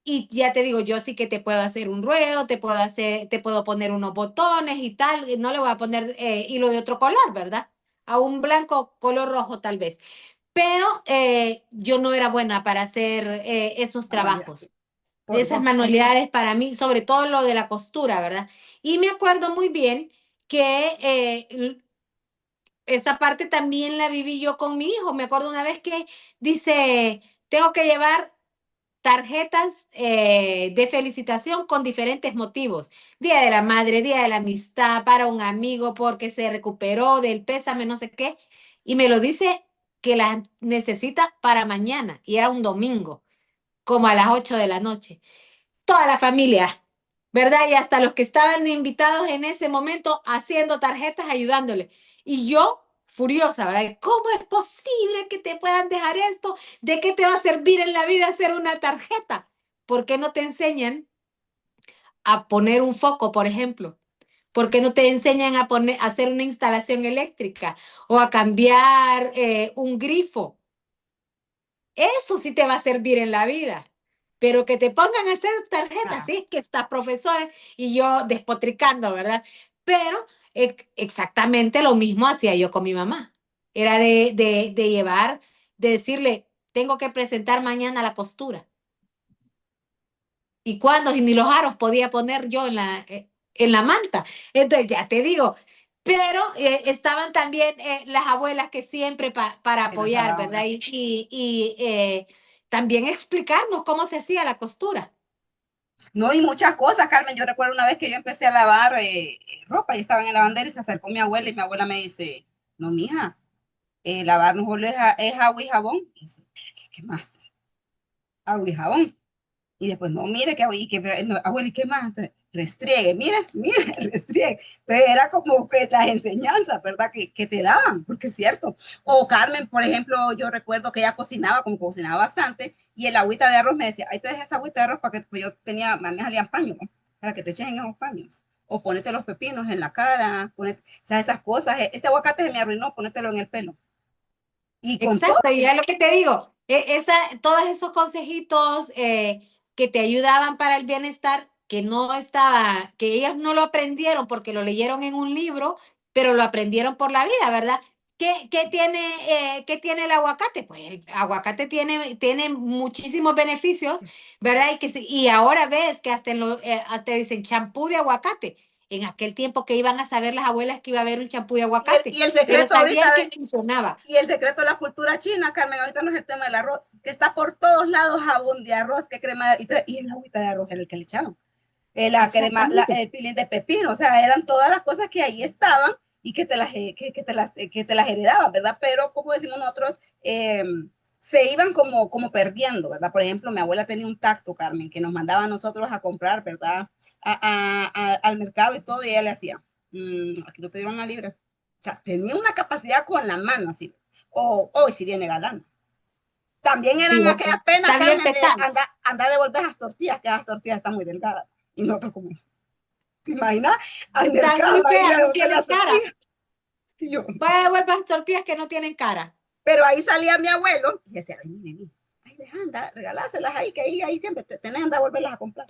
S3: Y ya te digo, yo sí que te puedo hacer un ruedo, te puedo poner unos botones y tal. No le voy a poner hilo de otro color, ¿verdad? A un blanco, color rojo tal vez. Pero yo no era buena para hacer esos
S1: Manualidades,
S3: trabajos, de
S1: por
S3: esas
S1: dos.
S3: manualidades para mí, sobre todo lo de la costura, ¿verdad? Y me acuerdo muy bien que esa parte también la viví yo con mi hijo. Me acuerdo una vez que dice, tengo que llevar tarjetas de felicitación con diferentes motivos. Día de la madre, día de la amistad, para un amigo porque se recuperó del pésame, no sé qué. Y me lo dice que las necesita para mañana. Y era un domingo, como a las 8 de la noche. Toda la familia, ¿verdad? Y hasta los que estaban invitados en ese momento haciendo tarjetas, ayudándole. Y yo, furiosa, ¿verdad? ¿Cómo es posible que te puedan dejar esto? ¿De qué te va a servir en la vida hacer una tarjeta? ¿Por qué no te enseñan a poner un foco, por ejemplo? ¿Por qué no te enseñan a hacer una instalación eléctrica o a cambiar un grifo? Eso sí te va a servir en la vida. Pero que te pongan a hacer tarjetas,
S1: Ah,
S3: sí, que estás profesora y yo despotricando, ¿verdad? Pero exactamente lo mismo hacía yo con mi mamá. Era de llevar, de decirle, tengo que presentar mañana la costura. ¿Y cuándo? Y ni los aros podía poner yo en la manta. Entonces, ya te digo, pero estaban también las abuelas que siempre para
S1: que nos
S3: apoyar,
S1: daban
S3: ¿verdad?
S1: eso.
S3: Y también explicarnos cómo se hacía la costura.
S1: No, y muchas cosas, Carmen. Yo recuerdo una vez que yo empecé a lavar ropa y estaba en el lavandero y se acercó mi abuela y mi abuela me dice, no, mija, lavar no solo es agua y jabón. Y yo, ¿qué más? Agua y jabón. Y después, no, mire, no, abuela, ¿y qué más? Restriegue, mire, mire, restriegue. Entonces era como que las enseñanzas, ¿verdad? Que te daban, porque es cierto. O Carmen, por ejemplo, yo recuerdo que ella cocinaba, como cocinaba bastante, y el agüita de arroz me decía, ahí te dejas esa agüita de arroz para que, pues yo tenía, a mí me salían paños, ¿no? Para que te echen en esos paños. O ponete los pepinos en la cara, ponete, o sea, esas cosas. Este aguacate se me arruinó, ponételo en el pelo. Y con todo,
S3: Exacto, y es lo que te digo, todos esos consejitos que te ayudaban para el bienestar, que no estaba, que ellas no lo aprendieron porque lo leyeron en un libro, pero lo aprendieron por la vida, ¿verdad? ¿Qué tiene el aguacate? Pues el aguacate tiene muchísimos beneficios, ¿verdad? Y ahora ves que hasta dicen champú de aguacate. En aquel tiempo que iban a saber las abuelas que iba a haber un champú de aguacate,
S1: y el
S3: pero
S1: secreto ahorita
S3: sabían que funcionaba.
S1: y el secreto de la cultura china, Carmen, ahorita no es el tema del arroz, que está por todos lados jabón de arroz, que crema, y el agüita de arroz era el que le echaban. La crema,
S3: Exactamente.
S1: el pilín de pepino, o sea, eran todas las cosas que ahí estaban y que te las heredaban, ¿verdad? Pero como decimos nosotros, se iban como perdiendo, ¿verdad? Por ejemplo, mi abuela tenía un tacto, Carmen, que nos mandaba a nosotros a comprar, ¿verdad? Al mercado y todo, y ella le hacía, aquí no te dieron una libra. O sea, tenía una capacidad con la mano, así. O hoy si viene galán. También
S3: Sí,
S1: eran
S3: bueno,
S1: aquellas penas,
S3: está bien
S1: Carmen, de
S3: pesado.
S1: andar a devolver las tortillas, que las tortillas están muy delgadas. Y nosotros como, ¿te imaginas? Al
S3: Están
S1: mercado
S3: muy
S1: a ir
S3: feas,
S1: a
S3: no
S1: devolver
S3: tienen
S1: las
S3: cara.
S1: tortillas. Y yo,
S3: Puede devolver tortillas que no tienen cara.
S1: pero ahí salía mi abuelo y decía, vení, vení. Ay, deja andar, regaláselas ahí, que ahí siempre tenés que andar a volverlas a comprar.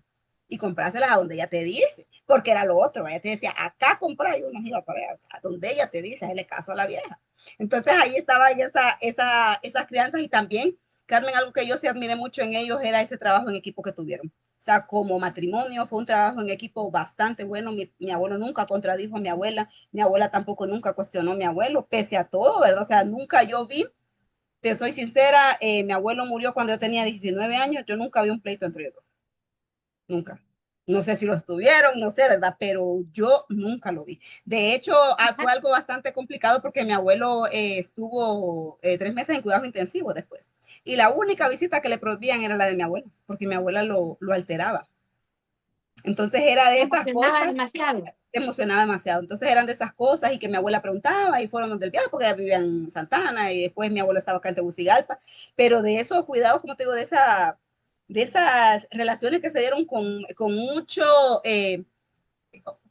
S1: Y comprárselas a donde ella te dice, porque era lo otro. Ella te decía, acá comprar, y uno iba para allá, a donde ella te dice, le caso a la vieja. Entonces ahí estaba esas crianzas y también, Carmen, algo que yo sí admiré mucho en ellos era ese trabajo en equipo que tuvieron. O sea, como matrimonio fue un trabajo en equipo bastante bueno. Mi abuelo nunca contradijo a mi abuela tampoco nunca cuestionó a mi abuelo, pese a todo, ¿verdad? O sea, nunca yo vi, te soy sincera, mi abuelo murió cuando yo tenía 19 años, yo nunca vi un pleito entre ellos, nunca. No sé si lo estuvieron, no sé, ¿verdad? Pero yo nunca lo vi. De hecho, fue algo bastante complicado porque mi abuelo estuvo 3 meses en cuidados intensivos después. Y la única visita que le prohibían era la de mi abuela, porque mi abuela lo alteraba. Entonces era de
S3: Me
S1: esas
S3: emocionaba
S1: cosas,
S3: demasiado.
S1: emocionaba demasiado. Entonces eran de esas cosas y que mi abuela preguntaba y fueron donde el viaje porque ella vivía en Santana y después mi abuelo estaba acá en Tegucigalpa. Pero de esos cuidados, como te digo, de esas relaciones que se dieron con mucho,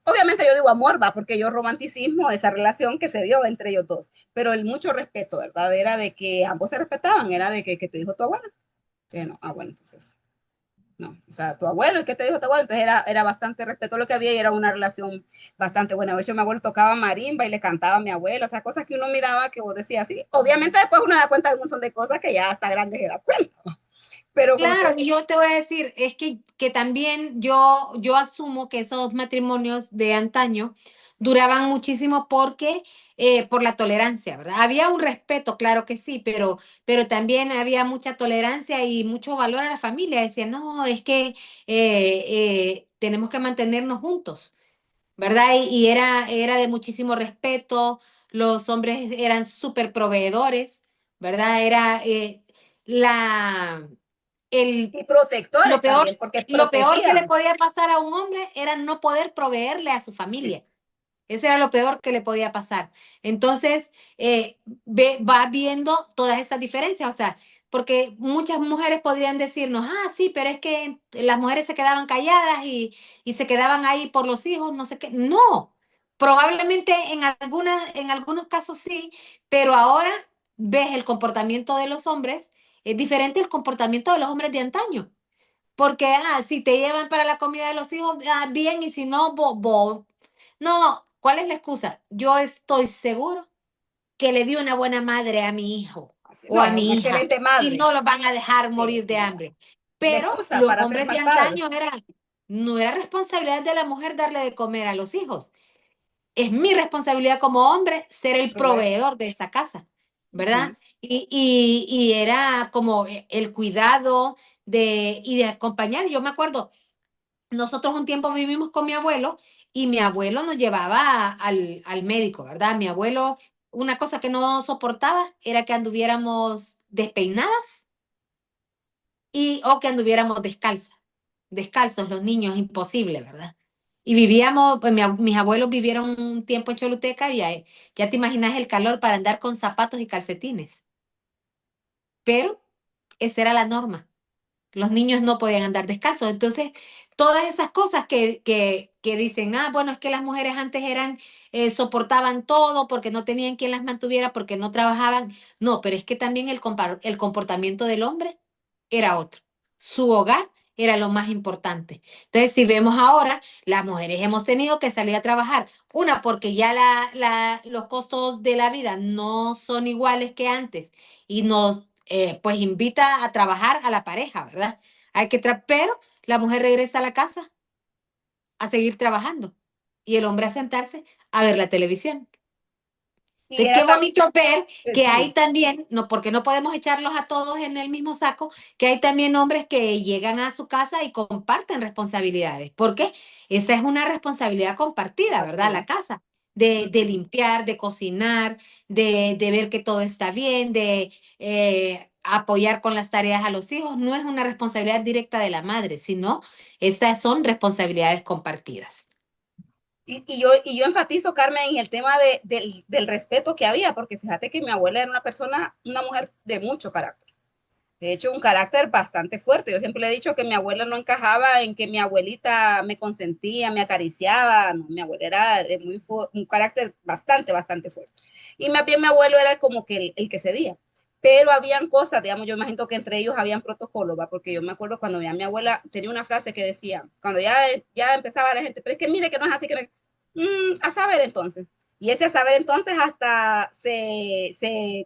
S1: obviamente yo digo amor, va, porque yo romanticismo, esa relación que se dio entre ellos dos, pero el mucho respeto, ¿verdad? Era de que ambos se respetaban, era de que te dijo tu abuela. Sí, no, bueno, entonces, no, o sea, tu abuelo, ¿y qué te dijo tu abuelo? Entonces era bastante respeto lo que había y era una relación bastante buena. De hecho, mi abuelo tocaba marimba y le cantaba a mi abuelo, o sea, cosas que uno miraba que vos decías así. Obviamente después uno da cuenta de un montón de cosas que ya hasta grande se da cuenta, pero como
S3: Claro,
S1: te...
S3: y yo te voy a decir, es que también yo asumo que esos matrimonios de antaño duraban muchísimo porque por la tolerancia, ¿verdad? Había un respeto, claro que sí, pero también había mucha tolerancia y mucho valor a la familia. Decían, no, es que tenemos que mantenernos juntos, ¿verdad? Y era de muchísimo respeto, los hombres eran súper proveedores, ¿verdad? Era la el,
S1: Y
S3: lo
S1: protectores
S3: peor,
S1: también, porque
S3: lo peor que le
S1: protegían.
S3: podía pasar a un hombre era no poder proveerle a su
S1: Sí,
S3: familia. Ese era lo peor que le podía pasar. Entonces, va viendo todas esas diferencias, o sea, porque muchas mujeres podrían decirnos, ah, sí, pero es que las mujeres se quedaban calladas y se quedaban ahí por los hijos, no sé qué. No, probablemente en algunos casos sí, pero ahora ves el comportamiento de los hombres, es diferente al comportamiento de los hombres de antaño. Porque, si te llevan para la comida de los hijos, bien, y si no, no, ¿cuál es la excusa? Yo estoy seguro que le di una buena madre a mi hijo
S1: así,
S3: o
S1: no,
S3: a
S1: es una
S3: mi hija
S1: excelente
S3: y
S1: madre.
S3: no los van a dejar
S1: Sí,
S3: morir de
S1: no,
S3: hambre.
S1: una
S3: Pero
S1: excusa
S3: los
S1: para ser
S3: hombres de
S1: mal padre.
S3: antaño no era responsabilidad de la mujer darle de comer a los hijos. Es mi responsabilidad como hombre ser el
S1: Proveer.
S3: proveedor de esa casa, ¿verdad?
S1: Ujú.
S3: Y era como el cuidado y de acompañar. Yo me acuerdo, nosotros un tiempo vivimos con mi abuelo y mi abuelo nos llevaba al médico, ¿verdad? Mi abuelo, una cosa que no soportaba era que anduviéramos despeinadas o que anduviéramos descalzos los niños, imposible, ¿verdad? Y vivíamos, pues mis abuelos vivieron un tiempo en Choluteca y ya te imaginas el calor para andar con zapatos y calcetines. Pero esa era la norma. Los niños no podían andar descalzos. Entonces, todas esas cosas que dicen, bueno, es que las mujeres antes soportaban todo porque no tenían quien las mantuviera, porque no trabajaban. No, pero es que también el comportamiento del hombre era otro. Su hogar era lo más importante. Entonces, si vemos ahora, las mujeres hemos tenido que salir a trabajar. Una, porque ya los costos de la vida no son iguales que antes y nos pues invita a trabajar a la pareja, ¿verdad? Pero la mujer regresa a la casa a seguir trabajando y el hombre a sentarse a ver la televisión.
S1: Y
S3: Entonces, qué
S1: era también,
S3: bonito ver que hay
S1: sí,
S3: también, no, porque no podemos echarlos a todos en el mismo saco, que hay también hombres que llegan a su casa y comparten responsabilidades. ¿Por qué? Esa es una responsabilidad compartida, ¿verdad? La
S1: compartida.
S3: casa, de
S1: Ujú.
S3: limpiar, de cocinar, de ver que todo está bien, de apoyar con las tareas a los hijos. No es una responsabilidad directa de la madre, sino esas son responsabilidades compartidas.
S1: Y yo enfatizo, Carmen, en el tema del respeto que había, porque fíjate que mi abuela era una persona, una mujer de mucho carácter. De hecho, un carácter bastante fuerte. Yo siempre le he dicho que mi abuela no encajaba en que mi abuelita me consentía, me acariciaba. No, mi abuela era de un carácter bastante, bastante fuerte. Y más bien mi abuelo era como que el que cedía. Pero habían cosas, digamos, yo imagino que entre ellos habían protocolos, ¿va? Porque yo me acuerdo cuando mi abuela tenía una frase que decía, cuando ya empezaba la gente, pero es que mire que no es así, que no es... a saber entonces. Y ese a saber entonces hasta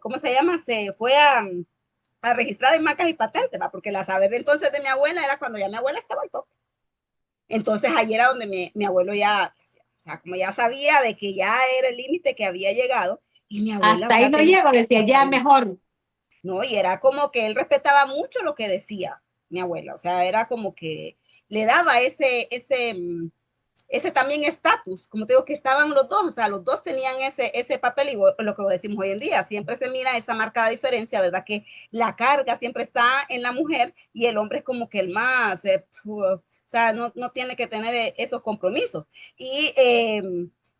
S1: ¿cómo se llama? Se fue a registrar en marcas y patentes, ¿va? Porque la saber de entonces de mi abuela era cuando ya mi abuela estaba al tope. Entonces ahí era donde mi abuelo ya, o sea, como ya sabía de que ya era el límite que había llegado, y mi abuela, o
S3: Hasta ahí
S1: sea,
S3: no llego, decía,
S1: hasta
S3: ya
S1: ahí,
S3: mejor.
S1: ¿no? Y era como que él respetaba mucho lo que decía mi abuela, o sea, era como que le daba ese también estatus, como te digo, que estaban los dos, o sea, los dos tenían ese papel y lo que decimos hoy en día, siempre se mira esa marcada diferencia, ¿verdad? Que la carga siempre está en la mujer y el hombre es como que el más, o sea, no tiene que tener esos compromisos. Y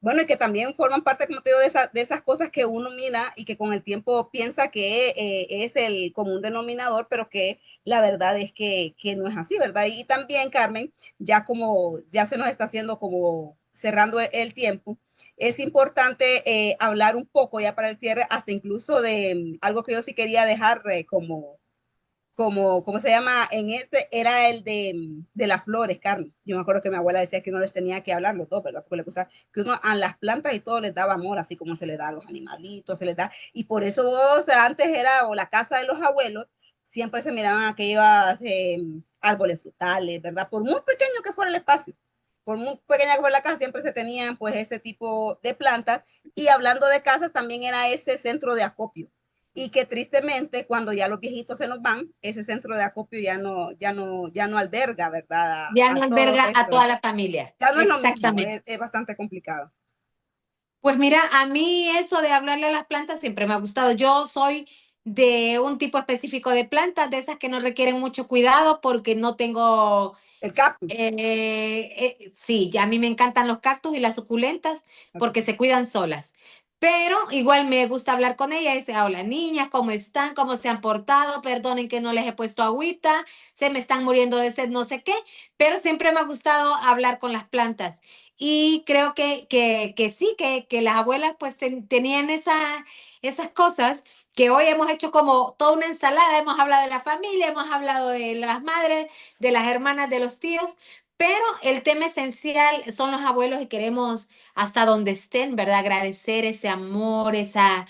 S1: bueno, y que también forman parte, como te digo, de esas cosas que uno mira y que con el tiempo piensa que es el común denominador, pero que la verdad es que no es así, ¿verdad? Y también, Carmen, ya como ya se nos está haciendo como cerrando el tiempo, es importante hablar un poco ya para el cierre, hasta incluso de algo que yo sí quería dejar como ¿cómo se llama? En este era el de las flores, Carmen. Yo me acuerdo que mi abuela decía que uno les tenía que hablar los dos, ¿verdad? Porque le gusta que uno a las plantas y todo les daba amor, así como se le da a los animalitos, se les da. Y por eso, o sea, antes era, o la casa de los abuelos, siempre se miraban aquellos árboles frutales, ¿verdad? Por muy pequeño que fuera el espacio, por muy pequeña que fuera la casa, siempre se tenían pues ese tipo de plantas. Y hablando de casas, también era ese centro de acopio y que tristemente cuando ya los viejitos se nos van, ese centro de acopio ya no alberga, ¿verdad?
S3: Ya
S1: A
S3: no
S1: todo
S3: alberga a
S1: esto.
S3: toda la familia.
S1: Ya no es lo mismo,
S3: Exactamente.
S1: es bastante complicado.
S3: Pues mira, a mí eso de hablarle a las plantas siempre me ha gustado. Yo soy de un tipo específico de plantas, de esas que no requieren mucho cuidado porque no tengo.
S1: El cactus.
S3: Sí, ya a mí me encantan los cactus y las suculentas
S1: Okay.
S3: porque se cuidan solas. Pero igual me gusta hablar con ella y decir, hola niñas, ¿cómo están? ¿Cómo se han portado? Perdonen que no les he puesto agüita, se me están muriendo de sed, no sé qué, pero siempre me ha gustado hablar con las plantas. Y creo que sí, que las abuelas pues tenían esas cosas que hoy hemos hecho como toda una ensalada, hemos hablado de la familia, hemos hablado de las madres, de las hermanas, de los tíos, pero el tema esencial son los abuelos y queremos hasta donde estén, ¿verdad? Agradecer ese amor, esa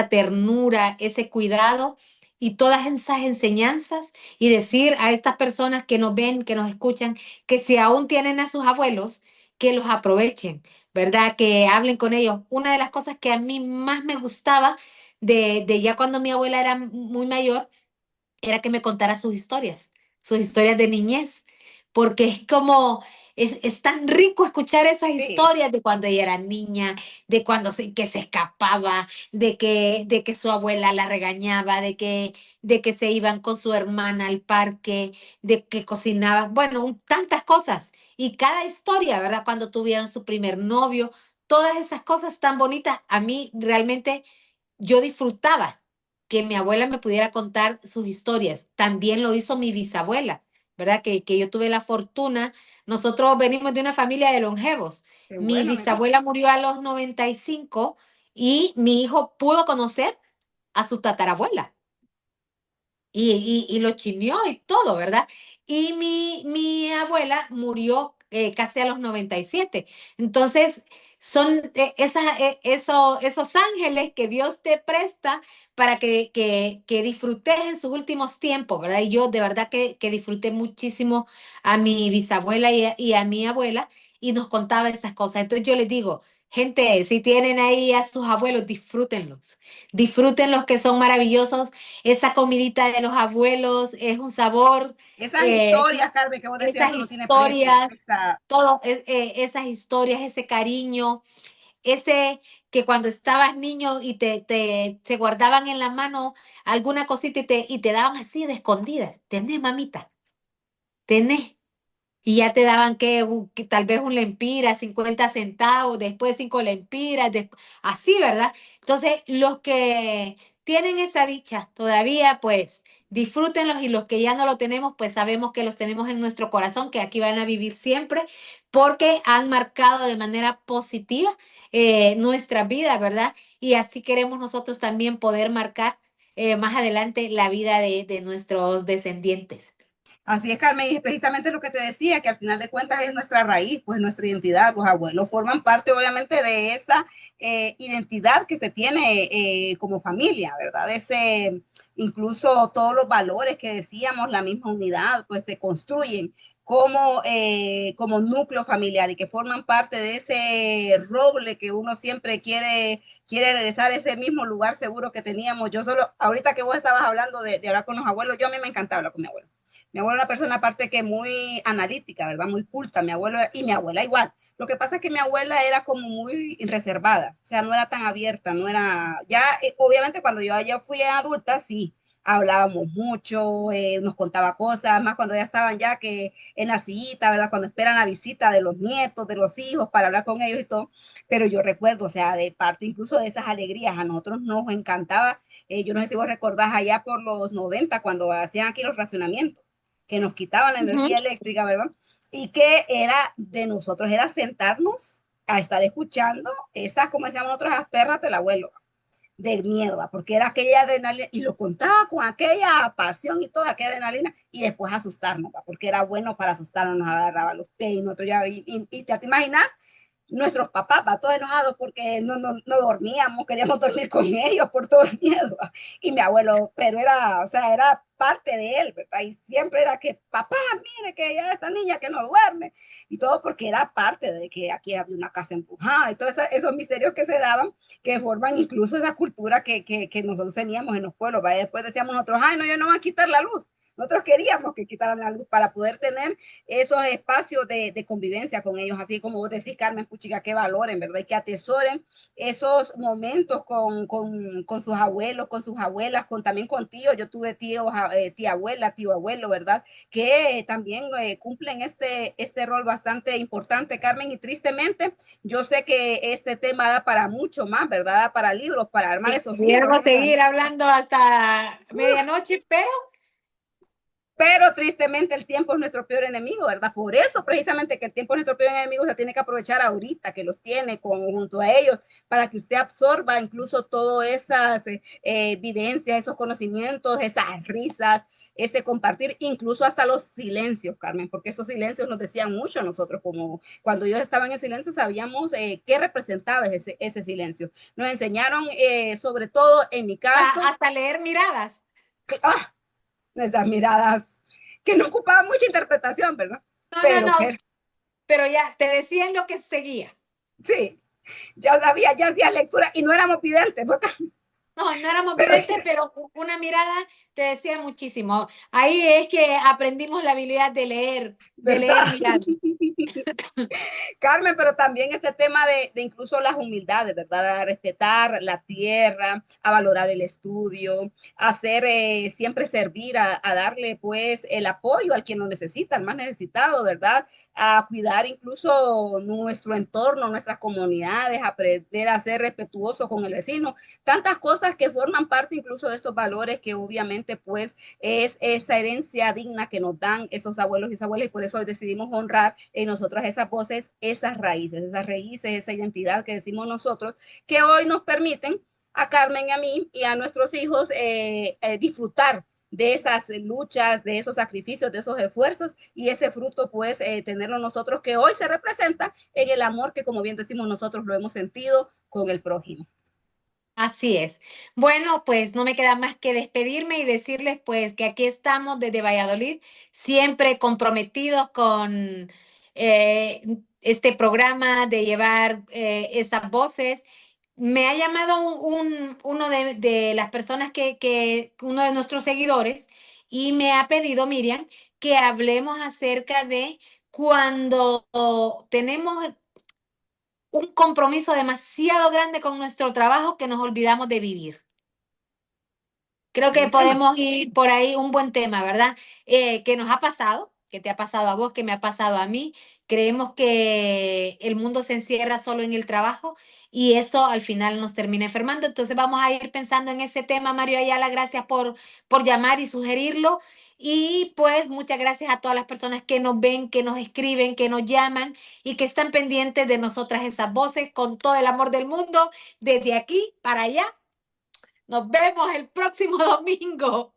S3: ternura, ese cuidado y todas esas enseñanzas y decir a estas personas que nos ven, que nos escuchan, que si aún tienen a sus abuelos, que los aprovechen, ¿verdad? Que hablen con ellos. Una de las cosas que a mí más me gustaba de ya cuando mi abuela era muy mayor, era que me contara sus historias de niñez, porque es como, es tan rico escuchar esas
S1: Sí,
S3: historias de cuando ella era niña, de cuando que se escapaba, de que su abuela la regañaba, de que se iban con su hermana al parque, de que cocinaban, bueno, tantas cosas. Y cada historia, ¿verdad? Cuando tuvieron su primer novio, todas esas cosas tan bonitas, a mí realmente yo disfrutaba que mi abuela me pudiera contar sus historias. También lo hizo mi bisabuela, ¿verdad? Que yo tuve la fortuna. Nosotros venimos de una familia de longevos.
S1: qué
S3: Mi
S1: bueno, mira.
S3: bisabuela murió a los 95 y mi hijo pudo conocer a su tatarabuela y lo chineó y todo, ¿verdad? Y mi abuela murió casi a los 97. Entonces, son esos ángeles que Dios te presta para que disfrutes en sus últimos tiempos, ¿verdad? Y yo de verdad que disfruté muchísimo a mi bisabuela y a mi abuela y nos contaba esas cosas. Entonces yo les digo, gente, si tienen ahí a sus abuelos, disfrútenlos. Disfruten que son maravillosos, esa comidita de los abuelos es un sabor,
S1: Esas historias, Carmen, que vos decías,
S3: esas
S1: eso no tiene precio.
S3: historias, esas historias, ese cariño, ese que cuando estabas niño y se guardaban en la mano alguna cosita y te daban así de escondidas. Tenés, mamita, tenés. Y ya te daban que tal vez un lempira, 50 centavos, después 5 lempiras, así, ¿verdad? Entonces, los que tienen esa dicha todavía, pues disfrútenlos y los que ya no lo tenemos, pues sabemos que los tenemos en nuestro corazón, que aquí van a vivir siempre, porque han marcado de manera positiva nuestra vida, ¿verdad? Y así queremos nosotros también poder marcar más adelante la vida de nuestros descendientes.
S1: Así es, Carmen, y precisamente lo que te decía, que al final de cuentas es nuestra raíz, pues nuestra identidad. Los abuelos forman parte, obviamente, de esa identidad que se tiene como familia, ¿verdad? Ese, incluso todos los valores que decíamos, la misma unidad, pues se construyen como núcleo familiar y que forman parte de ese roble que uno siempre quiere regresar a ese mismo lugar seguro que teníamos. Yo solo, ahorita que vos estabas hablando de hablar con los abuelos, yo a mí me encantaba hablar con mi abuelo. Mi abuela era una persona aparte que muy analítica, ¿verdad? Muy culta, mi abuelo y mi abuela igual. Lo que pasa es que mi abuela era como muy reservada, o sea, no era tan abierta, no era, ya obviamente cuando yo ya fui adulta, sí, hablábamos mucho, nos contaba cosas, más cuando ya estaban ya que en la sillita, ¿verdad? Cuando esperan la visita de los nietos, de los hijos, para hablar con ellos y todo, pero yo recuerdo, o sea, de parte incluso de esas alegrías, a nosotros nos encantaba, yo no sé si vos recordás allá por los 90 cuando hacían aquí los racionamientos que nos quitaban la
S3: Ujú.
S1: energía eléctrica, ¿verdad? Y que era de nosotros, era sentarnos a estar escuchando esas, como decíamos nosotros, las perras del abuelo. de miedo, ¿va? Porque era aquella adrenalina, y lo contaba con aquella pasión y toda aquella adrenalina, y después asustarnos, ¿va? Porque era bueno para asustarnos, nos agarraba los pies, y nosotros ya, y te imaginas, nuestros papás, va, todos enojados porque no dormíamos, queríamos dormir con ellos por todo el miedo, ¿va? Y mi abuelo, pero era, o sea, era parte de él, ¿verdad? Y siempre era que, papá, mire que ya esta niña que no duerme, y todo porque era parte de que aquí había una casa empujada, y todos esos misterios que se daban, que forman incluso esa cultura que nosotros teníamos en los pueblos, ¿va? Y después decíamos nosotros, ay, no, yo no voy a quitar la luz. Nosotros queríamos que quitaran la luz para poder tener esos espacios de convivencia con ellos, así como vos decís, Carmen, puchica, que valoren, ¿verdad? Y que atesoren esos momentos con sus abuelos, con sus abuelas, también con tíos. Yo tuve tíos, tía abuela, tío abuelo, ¿verdad? Que también cumplen este rol bastante importante, Carmen, y tristemente yo sé que este tema da para mucho más, ¿verdad? Da para libros, para armar esos libros.
S3: Pudiéramos seguir hablando hasta medianoche,
S1: pero tristemente el tiempo es nuestro peor enemigo, ¿verdad? Por eso precisamente que el tiempo es nuestro peor enemigo, se tiene que aprovechar ahorita que los tiene junto a ellos para que usted absorba incluso todas esas vivencias, esos conocimientos, esas risas, ese compartir, incluso hasta los silencios, Carmen, porque esos silencios nos decían mucho a nosotros, como cuando ellos estaban en silencio sabíamos qué representaba ese silencio. Nos enseñaron, sobre todo en mi caso,
S3: hasta leer miradas.
S1: ¡ah! Esas miradas que no ocupaban mucha interpretación, ¿verdad?
S3: No, pero ya te decían lo que seguía.
S1: Sí, ya sabía, ya hacía lectura y no éramos videntes.
S3: No éramos videntes, pero una mirada te decía muchísimo. Ahí es que aprendimos la habilidad de leer miradas.
S1: Carmen, pero también este tema de incluso las humildades, ¿verdad? A respetar la tierra, a valorar el estudio, a hacer siempre servir, a darle pues el apoyo al quien lo necesita, al más necesitado, ¿verdad? A cuidar incluso nuestro entorno, nuestras comunidades, aprender a ser respetuoso con el vecino, tantas cosas que forman parte incluso de estos valores que obviamente pues es esa herencia digna que nos dan esos abuelos y esas abuelas, y por eso hoy decidimos honrar en nosotras esas voces, esas raíces, esa identidad que decimos nosotros, que hoy nos permiten a Carmen y a mí y a nuestros hijos disfrutar de esas luchas, de esos sacrificios, de esos esfuerzos, y ese fruto pues tenerlo nosotros, que hoy se representa en el amor que, como bien decimos nosotros, lo hemos sentido con el prójimo.
S3: Así es. Bueno, pues no me queda más que despedirme y decirles pues que aquí estamos desde Valladolid, siempre comprometidos con este programa de llevar esas voces. Me ha llamado uno de las personas uno de nuestros seguidores, y me ha pedido, Miriam, que hablemos acerca de cuando tenemos un compromiso demasiado grande con nuestro trabajo que nos olvidamos de vivir. Creo que
S1: Buen tema.
S3: podemos ir por ahí, un buen tema, ¿verdad? Que nos ha pasado, que te ha pasado a vos, que me ha pasado a mí. Creemos que el mundo se encierra solo en el trabajo y eso al final nos termina enfermando. Entonces vamos a ir pensando en ese tema, Mario Ayala. Gracias por llamar y sugerirlo. Y pues muchas gracias a todas las personas que nos ven, que nos escriben, que nos llaman y que están pendientes de nosotras esas voces con todo el amor del mundo, desde aquí para allá. Nos vemos el próximo domingo.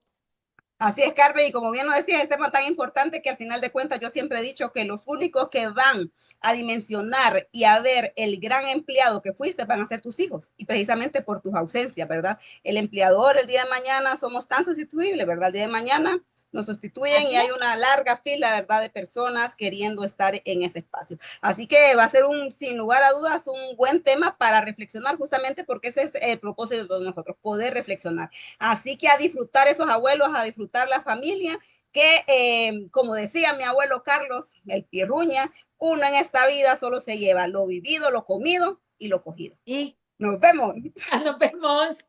S1: Así es, Carmen, y como bien lo decía, es tema tan importante que al final de cuentas yo siempre he dicho que los únicos que van a dimensionar y a ver el gran empleado que fuiste van a ser tus hijos, y precisamente por tus ausencias, ¿verdad? El empleador el día de mañana somos tan sustituibles, ¿verdad? El día de mañana nos sustituyen y hay una larga fila, ¿verdad?, de personas queriendo estar en ese espacio. Así que va a ser sin lugar a dudas, un buen tema para reflexionar, justamente porque ese es el propósito de todos nosotros, poder reflexionar. Así que a disfrutar esos abuelos, a disfrutar la familia, que como decía mi abuelo Carlos, el Pirruña, uno en esta vida solo se lleva lo vivido, lo comido y lo cogido.
S3: Y
S1: nos vemos.
S3: nos vemos.